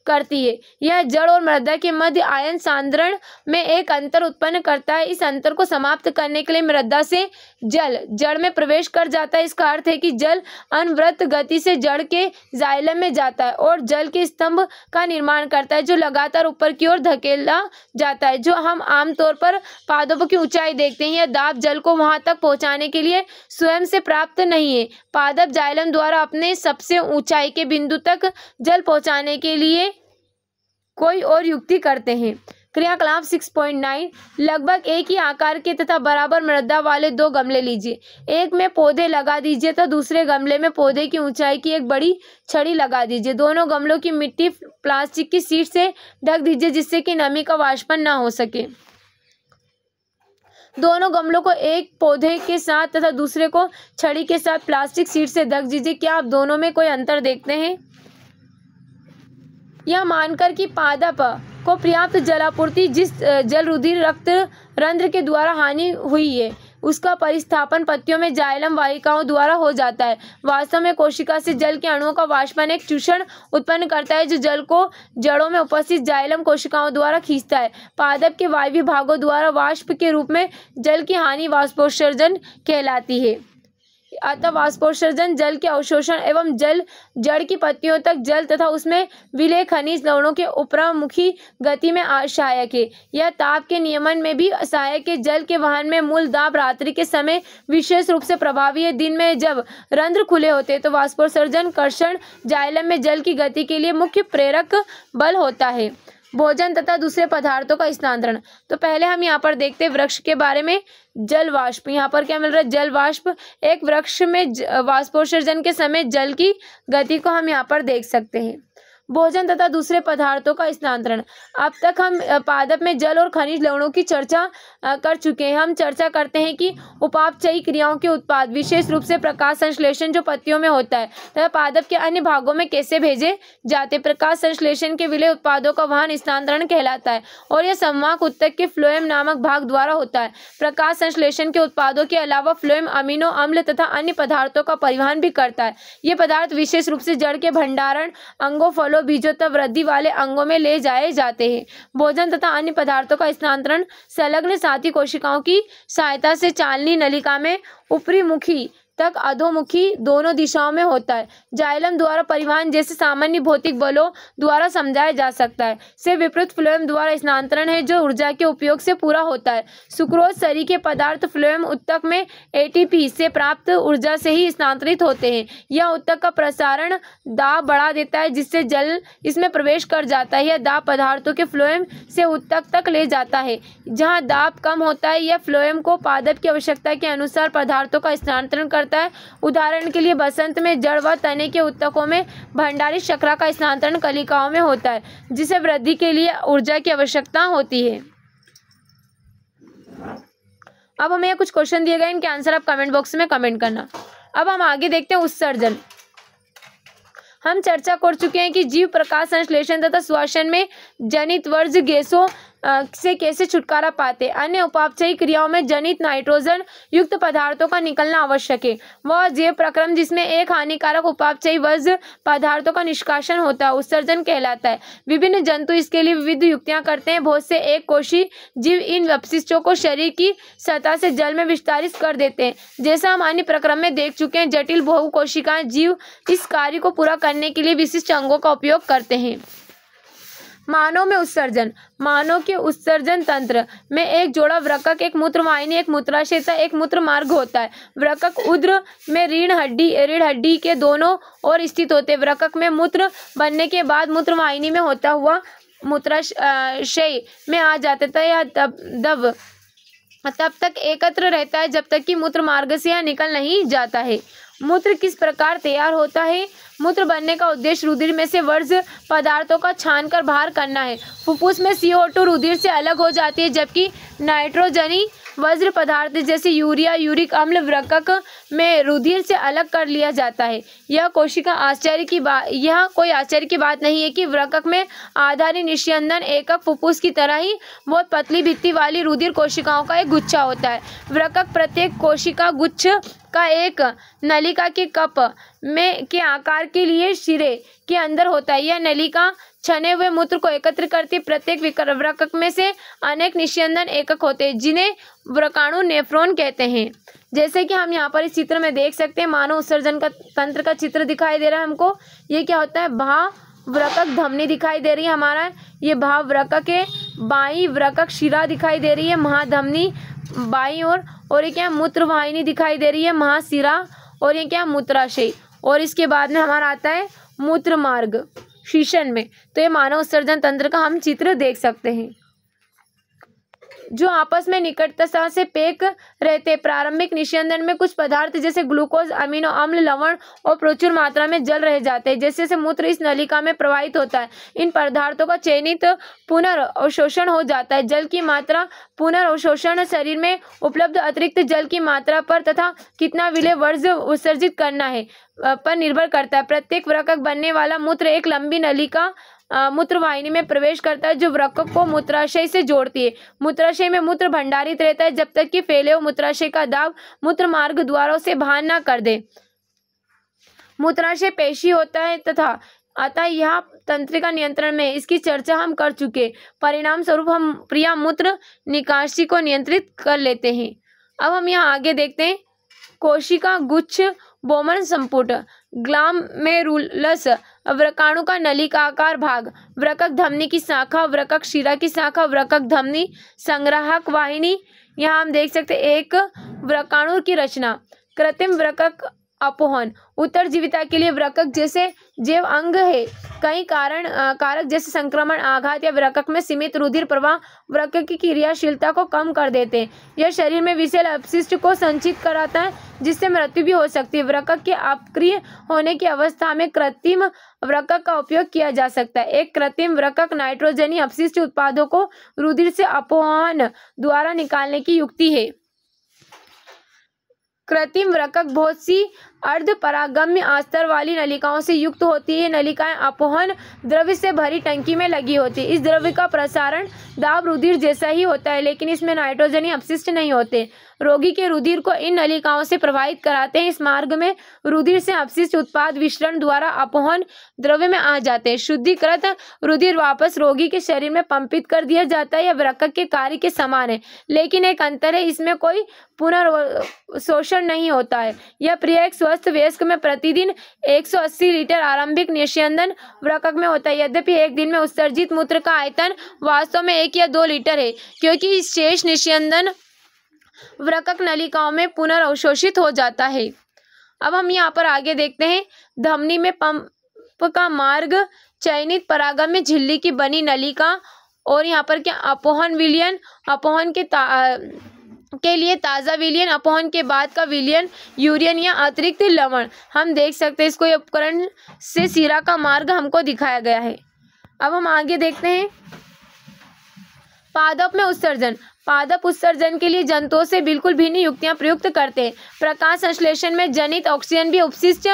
करती है। यह जड़ और मृदा के मध्य आयन सांद्रण में एक अंतर उत्पन्न करता है। इस अंतर को समाप्त करने के लिए मृदा से जल जड़ में प्रवेश कर जाता है। इसका अर्थ है कि जल अनवरत गति से जड़ के जाइलम में जाता है और जल के स्तंभ का निर्माण करता है जो लगातार ऊपर की ओर धकेला जाता है। जो हम आमतौर पर पादपों की ऊंचाई देखते हैं, यह दाब जल को वहां तक पहुंचाने के लिए स्वयं से प्राप्त नहीं है। पादप जाइलम द्वारा अपने सबसे ऊंचाई के बिंदु तक जल पहुंचाने के लिए कोई और युक्ति करते हैं। क्रियाकलाप 6.9 लगभग एक ही आकार के तथा बराबर मृदा वाले दो गमले लीजिए। एक में पौधे लगा दीजिए तथा दूसरे गमले में पौधे की ऊंचाई की एक बड़ी छड़ी लगा दीजिए। दोनों गमलों की मिट्टी प्लास्टिक की शीट से ढक दीजिए जिससे कि नमी का वाष्पन ना हो सके। दोनों गमलों को एक पौधे के साथ तथा दूसरे को छड़ी के साथ प्लास्टिक शीट से ढक दीजिए। क्या आप दोनों में कोई अंतर देखते हैं? यह मानकर कि पादप को पर्याप्त जलापूर्ति जिस जल रुधिर रक्त रंध्र के द्वारा हानि हुई है उसका परिस्थापन पत्तियों में जाइलम वाहिकाओं द्वारा हो जाता है। वास्तव में कोशिका से जल के अणुओं का वाष्पन एक चूषण उत्पन्न करता है जो जल को जड़ों में उपस्थित जाइलम कोशिकाओं द्वारा खींचता है। पादप के वायवीय भागों द्वारा वाष्प के रूप में जल की हानि वाष्पोत्सर्जन कहलाती है। अतः वाष्पोत्सर्जन जल के अवशोषण एवं जल जड़ की पत्तियों तक जल तथा उसमें विलय खनिज लवणों के ऊपरमुखी गति में सहायक है। यह ताप के नियमन में भी सहायक है। जल के वहन में मूल दाब रात्रि के समय विशेष रूप से प्रभावी है। दिन में जब रंध्र खुले होते हैं तो वाष्पोत्सर्जन कर्षण जाइलम में जल की गति के लिए मुख्य प्रेरक बल होता है। भोजन तथा दूसरे पदार्थों का स्थानांतरण। तो पहले हम यहाँ पर देखते हैं वृक्ष के बारे में। जल वाष्प, यहाँ पर क्या मिल रहा है? जल वाष्प। एक वृक्ष में वाष्पोत्सर्जन के समय जल की गति को हम यहाँ पर देख सकते हैं। भोजन तथा दूसरे पदार्थों का स्थानांतरण। अब तक हम पादप में जल और खनिज लवणों की चर्चा कर चुके हैं। हम चर्चा करते हैं कि उपापचयी क्रियाओं के उत्पाद विशेष रूप से प्रकाश संश्लेषण जो पत्तियों में होता है तथा पादप के अन्य भागों में कैसे भेजे जाते। प्रकाश संश्लेषण के विलय उत्पादों का वहन स्थानांतरण कहलाता है और यह संवाहक ऊतक के फ्लोएम नामक भाग द्वारा होता है। प्रकाश संश्लेषण के उत्पादों के अलावा फ्लोएम अमीनो अम्ल तथा अन्य पदार्थों का परिवहन भी करता है। ये पदार्थ विशेष रूप से जड़ के भंडारण अंगों, फलों, बीजों तथा वृद्धि वाले अंगों में ले जाए जाते हैं। भोजन तथा अन्य पदार्थों का स्थानांतरण संलग्न साथी कोशिकाओं की सहायता से चालनी नलिका में ऊपरी मुखी तक अधोमुखी दोनों दिशाओं में होता है। जाइलम द्वारा परिवहन जैसे सामान्य भौतिक बलों द्वारा समझाया जा सकता है। से विपरीत फ्लोएम द्वारा स्थानांतरण है जो ऊर्जा के उपयोग से पूरा होता है। सुक्रोज सरीखे पदार्थ फ्लोएम उत्तक में एटीपी से प्राप्त ऊर्जा से ही स्थानांतरित होते हैं। यह उत्तक का प्रसारण दाब बढ़ा देता है जिससे जल इसमें प्रवेश कर जाता है। यह दाब पदार्थों के फ्लोएम से उत्तक तक ले जाता है। जहां दाब कम होता है यह फ्लोएम को पादप की आवश्यकता के अनुसार पदार्थों का स्थानांतरण करता है। उदाहरण के लिए बसंत में जड़ व तने के उत्तकों में भंडारित शर्करा का स्थानांतरण कलिकाओं में होता है जिसे वृद्धि के लिए ऊर्जा की आवश्यकता होती है। अब हमें कुछ क्वेश्चन दिए गए, इनके आंसर आप कमेंट बॉक्स में कमेंट करना। अब हम आगे देखते हैं उत्सर्जन। हम चर्चा कर चुके हैं कि जीव प्रकाश संश्लेषण तथा श्वसन में जनित वर्ज्य गैसों से कैसे छुटकारा पाते। अन्य उपापचयी क्रियाओं में जनित नाइट्रोजन युक्त पदार्थों का निकलना आवश्यक है। वह जैव प्रक्रम जिसमें एक हानिकारक उपापचयी वर्ज्य पदार्थों का निष्कासन होता है उत्सर्जन कहलाता है। विभिन्न जंतु इसके लिए विविध युक्तियां करते हैं। बहुत से एक कोशी जीव इन अपशिष्टों को शरीर की सतह से जल में विस्तारित कर देते हैं। जैसा हम अन्य प्रक्रम में देख चुके हैं, जटिल बहुकोशिकाएं जीव इस कार्य को पूरा करने के लिए विशिष्ट अंगों का उपयोग करते हैं। मानव में उत्सर्जन। मानव के उत्सर्जन तंत्र में एक जोड़ा वृक्क, एक मूत्रवाहिनी, एक मूत्राशय तथा एक मूत्र मार्ग होता है। वृक्क उदर में रीढ़ हड्डी के दोनों ओर स्थित होते हैं। वृक्क में मूत्र बनने के बाद मूत्रवाहिनी में होता हुआ मूत्राशय में आ जाता है। यह तब तक एकत्र रहता है जब तक कि मूत्र मार्ग से यह निकल नहीं जाता है। मूत्र किस प्रकार तैयार होता है। मूत्र बनने का उद्देश्य रुधिर में से वर्ज्य पदार्थों का छानकर बाहर करना है। फुफ्फुस में CO2 रुधिर से अलग हो जाती है जबकि नाइट्रोजनी वज्र पदार्थ जैसे यूरिया, यूरिक अम्ल वृक्क में रुधिर से अलग कर लिया जाता है। यह कोई आश्चर्य की बात नहीं है कि वृक्क में आधारी निस्यंदन एकक फुफ्फुस की तरह ही बहुत पतली भित्ति वाली रुधिर कोशिकाओं का एक गुच्छा होता है। वृक्क प्रत्येक कोशिका गुच्छ का एक नलिका के कप में के आकार के लिए सिरे के अंदर होता है। यह नलिका छने हुए मूत्र को एकत्र करती है। प्रत्येक वृक्क में से अनेक निस्यंदन एकक होते हैं जिन्हें वृकाणु नेफ्रॉन कहते हैं। जैसे कि हम यहाँ पर इस चित्र में देख सकते हैं, मानव उत्सर्जन का तंत्र का चित्र दिखाई दे रहा है हमको। ये क्या होता है, भावृक्क धमनी दिखाई दे रही है हमारा। ये भावृक्क के बाई वृक्क शिरा दिखाई दे रही है महाधमनी बाई और ये क्या मूत्रवाहिनी दिखाई दे रही है महाशिरा, और ये क्या मूत्राशय, और इसके बाद में हमारा आता है मूत्र मार्ग शीशन में। तो ये मानव उत्सर्जन तंत्र का हम चित्र देख सकते हैं जो आपस में निकटता से पैक रहते। प्रारंभिक निस्यंदन में कुछ पदार्थ जैसे ग्लूकोज, अमीनो अम्ल, लवण और प्रचुर मात्रा में जल रह जाते हैं। जैसे जैसे मूत्र इस नलिका में प्रवाहित होता है इन पदार्थों का चयनित पुनर्अवशोषण हो जाता है। जल की मात्रा पुनर्अवशोषण शरीर में उपलब्ध अतिरिक्त जल की मात्रा पर तथा कितना विलेय वर्ज्य उत्सर्जित करना है पर निर्भर करता है। प्रत्येक वृक्क बनने वाला मूत्र एक लंबी नलिका मूत्रवाहिनी में प्रवेश करता है जो वृक्क को मूत्राशय से जोड़ती है। मूत्राशय में मूत्र भंडारित रहता है जब तक कि फैले हुए मूत्राशय का दाब मूत्र मार्ग द्वारों से बाहर न कर दे। मूत्राशय पेशी होता है तथा अतः यह तंत्रिका नियंत्रण में, इसकी चर्चा हम कर चुके। परिणाम स्वरूप हम प्रिया मूत्र निकासी को नियंत्रित कर लेते हैं। अब हम यहाँ आगे देखते हैं कोशिका गुच्छ बोमन संपुट ग्लामेरुलस वृकाणु का नलिकाकार भाग, वृक्क धमनी की शाखा, वृक्क शिरा की शाखा, वृक्क धमनी संग्राहक वाहिनी। यहाँ हम देख सकते हैं एक वृकाणु की रचना। कृत्रिम वृक्क अपोहन उत्तरजीविता के लिए वृक्क जैसे जैव अंग है। कई कारक जैसे संक्रमण, आघात या वृक्क में सीमित रुधिर प्रवाह वृक्क की क्रियाशीलता को कम कर देते हैं। यह शरीर में विषैले अपशिष्ट को संचित कराता है जिससे मृत्यु भी हो सकती है। वृक्क के अक्रिय होने की अवस्था में कृत्रिम वृक्क का उपयोग किया जा सकता है। एक कृत्रिम वृक्क नाइट्रोजनी अपशिष्ट उत्पादों को रुधिर से अपोहन द्वारा निकालने की युक्ति है। कृत्रिम वृक्क बहुत सी अर्ध परागम्य अस्तर वाली नलिकाओं से युक्त होती है। नलिकाएं अपोहन द्रव्य से भरी टंकी में लगी होती है। इस द्रव्य का प्रसारण दाब रुधिर जैसा ही होता है, लेकिन इसमें नाइट्रोजनी अपशिष्ट नहीं होते। रोगी के रुधिर को इन नलिकाओं से प्रवाहित कराते हैं। इस मार्ग में रुधिर से अपशिष्ट उत्पाद विसरण द्वारा अपोहन द्रव्य में आ जाते हैं। शुद्धिकृत रुधिर वापस रोगी के शरीर में पंपित कर दिया जाता है। यह वृक्क के कार्य के समान है, लेकिन एक अंतर है, इसमें कोई पुनर्शोषण नहीं होता है। यह प्रक्रिया एक स्वस्थ वयस्क में प्रतिदिन 180 लीटर आरंभिक निस्यंदन वृक्क में होता है। यद्यपि एक दिन में उत्सर्जित मूत्र का आयतन वास्तव में 1 या 2 लीटर है, क्योंकि शेष निस्यंदन वृक्क नलिकाओं में पुनर्अवशोषित हो जाता है। अब हम यहाँ पर आगे देखते हैं। धमनी में पंप का मार्ग, चयनित परागम्य झिल्ली की बनी नलिका, और यहाँ पर क्या अपोहन विलयन, अपोहन के लिए ताज़ा विलयन, अपोहन के बाद का विलयन, यूरियन या अतिरिक्त लवण। हम देख सकते हैं इसको, ये उपकरण से शिरा का मार्ग हमको दिखाया गया है। अब हम आगे देखते हैं। पादप में उत्सर्जन। पादप उत्सर्जन के लिए जंतुओं से बिल्कुल भिन्न युक्तियां प्रयुक्त करते हैं। प्रकाश संश्लेषण में जनित ऑक्सीजन भी अपशिष्ट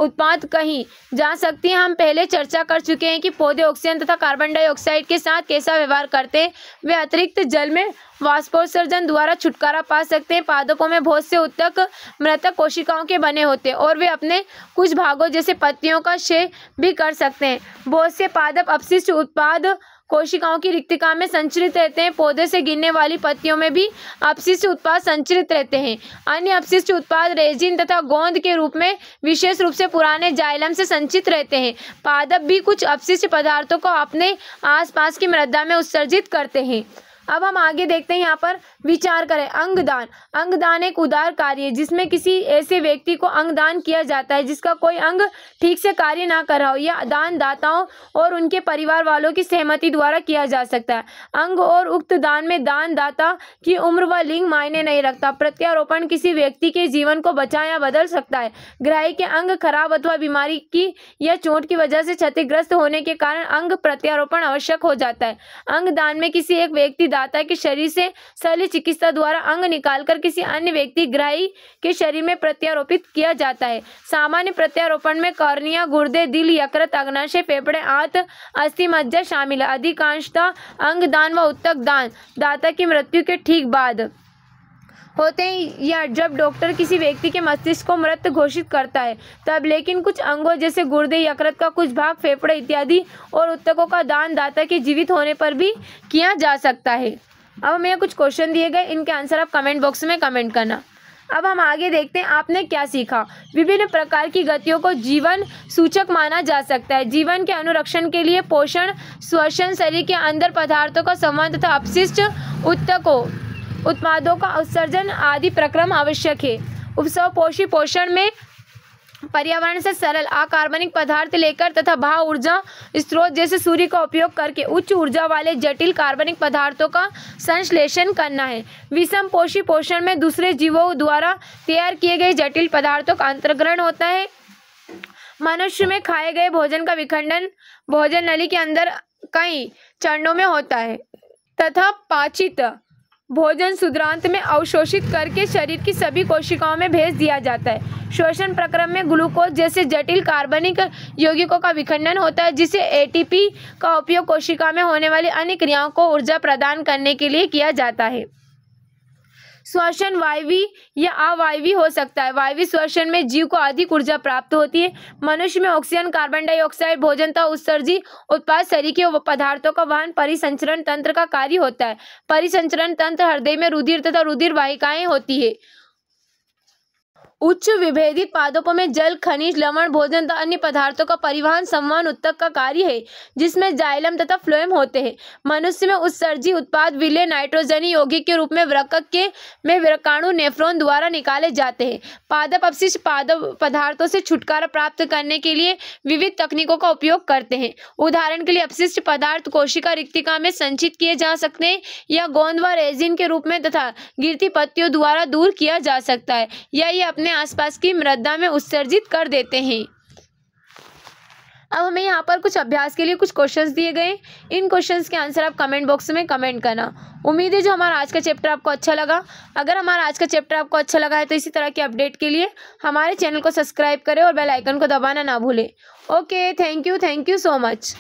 उत्पाद कही जा सकती है। हम पहले चर्चा कर चुके हैं कि पौधे ऑक्सीजन तथा कार्बन डाइऑक्साइड के साथ कैसा व्यवहार करते हैं। वे अतिरिक्त जल में वाष्पोत्सर्जन द्वारा छुटकारा पा सकते हैं। पादपों में बहुत से ऊतक मृतक कोशिकाओं के बने होते हैं और वे अपने कुछ भागों जैसे पत्तियों का क्षय भी कर सकते हैं। बहुत से पादप अपशिष्ट उत्पाद कोशिकाओं की रिक्तिका में संचरित रहते हैं। पौधे से गिरने वाली पत्तियों में भी अपशिष्ट उत्पाद संचरित रहते हैं। अन्य अपशिष्ट उत्पाद रेजिन तथा गोंद के रूप में विशेष रूप से पुराने जाइलम से संचित रहते हैं। पादप भी कुछ अपशिष्ट पदार्थों को अपने आसपास की मृदा में उत्सर्जित करते हैं। अब हम आगे देखते हैं, यहाँ पर विचार करें। अंगदान। अंगदान एक उदार कार्य है जिसमें किसी ऐसे व्यक्ति को अंगदान किया जाता है जिसका कोई अंग ठीक से कार्य ना कर रहा हो। यह दान दाताओं और उनके परिवार वालों की सहमति द्वारा किया जा सकता है। अंग और उक्त दान में दान दाता की उम्र व लिंग मायने नहीं रखता। प्रत्यारोपण किसी व्यक्ति के जीवन को बचा या बदल सकता है। ग्राही के अंग खराब अथवा बीमारी की या चोट की वजह से क्षतिग्रस्त होने के कारण अंग प्रत्यारोपण आवश्यक हो जाता है। अंगदान में किसी एक व्यक्ति दाता के शरीर से शल्य चिकित्सा द्वारा अंग निकालकर किसी अन्य व्यक्ति ग्राही के शरीर में प्रत्यारोपित किया जाता है। सामान्य प्रत्यारोपण में कॉर्निया, गुर्दे, दिल, यकृत, अग्नाशय, फेफड़े, आंत, अस्थि मज्जा शामिल है। अधिकांशतः अंगदान व ऊतक दान दाता की मृत्यु के ठीक बाद होते हैं या जब डॉक्टर किसी व्यक्ति के मस्तिष्क को मृत घोषित करता है तब। लेकिन कुछ अंगों जैसे गुर्दे, यकृत का कुछ भाग, फेफड़े इत्यादि और ऊतकों का दान दाता के जीवित होने पर भी किया जा सकता है। अब हमें कुछ क्वेश्चन दिए गए, इनके आंसर आप कमेंट बॉक्स में कमेंट करना। अब हम आगे देखते हैं आपने क्या सीखा। विभिन्न प्रकार की गतियों को जीवन सूचक माना जा सकता है। जीवन के अनुरक्षण के लिए पोषण, श्वसन, शरीर के अंदर पदार्थों का संवहन तथा अपशिष्ट ऊतकों उत्पादों का उत्सर्जन आदि प्रक्रम आवश्यक है। उपसवपोषी पोषण में पर्यावरण से सरल अकार्बनिक पदार्थ लेकर तथा भाप ऊर्जा स्रोत जैसे सूर्य का उपयोग करके उच्च ऊर्जा वाले जटिल कार्बनिक पदार्थों का संश्लेषण करना है। विषम पोषी पोषण में दूसरे जीवों द्वारा तैयार किए गए जटिल पदार्थों का अंतर्ग्रहण होता है। मनुष्य में खाए गए भोजन का विखंडन भोजन नली के अंदर कई चरणों में होता है तथा पाचित भोजन क्षुद्रांत में अवशोषित करके शरीर की सभी कोशिकाओं में भेज दिया जाता है। श्वसन प्रक्रम में ग्लूकोज जैसे जटिल कार्बनिक यौगिकों का विखंडन होता है जिसे एटीपी का उपयोग कोशिका में होने वाली अन्य क्रियाओं को ऊर्जा प्रदान करने के लिए किया जाता है। श्वसन वायवी या अवायवी हो सकता है। वायवी श्वसन में जीव को अधिक ऊर्जा प्राप्त होती है। मनुष्य में ऑक्सीजन, कार्बन डाइऑक्साइड, भोजन तथा उत्सर्जित उत्पाद शरीर के पदार्थों का वहन परिसंचरण तंत्र का कार्य होता है। परिसंचरण तंत्र हृदय में रुधिर तथा रुधिर वाहिकाएं होती है। उच्च विभेदित पादपों में जल, खनिज, लवण, भोजन तथा अन्य पदार्थों का परिवहन संवहन ऊतक का कार्य है जिसमें जाइलम तथा फ्लोएम होते हैं। मनुष्य में उत्सर्जित उत्पाद विलय नाइट्रोजनी यौगिक के रूप में वृक्क में वृक्काणु नेफ्रॉन द्वारा निकाले जाते हैं। पादप अपशिष्ट पदार्थों से छुटकारा प्राप्त करने के लिए विविध तकनीकों का उपयोग करते हैं। उदाहरण के लिए अपशिष्ट पदार्थ कोशिका रिक्तिका में संचित किए जा सकते हैं या गोंद व रेजिन के रूप में तथा गिरती पत्तियों द्वारा दूर किया जा सकता है या ये अपने आसपास की मृदा में उत्सर्जित कर देते हैं। अब हमें यहाँ पर कुछ अभ्यास के लिए कुछ क्वेश्चंस दिए गए। इन क्वेश्चंस के आंसर आप कमेंट बॉक्स में कमेंट करना। उम्मीद है जो हमारा आज का चैप्टर आपको अच्छा लगा। अगर हमारा आज का चैप्टर आपको अच्छा लगा है तो इसी तरह के अपडेट के लिए हमारे चैनल को सब्सक्राइब करें और बेल आइकन को दबाना ना भूलें। Okay, thank you so much.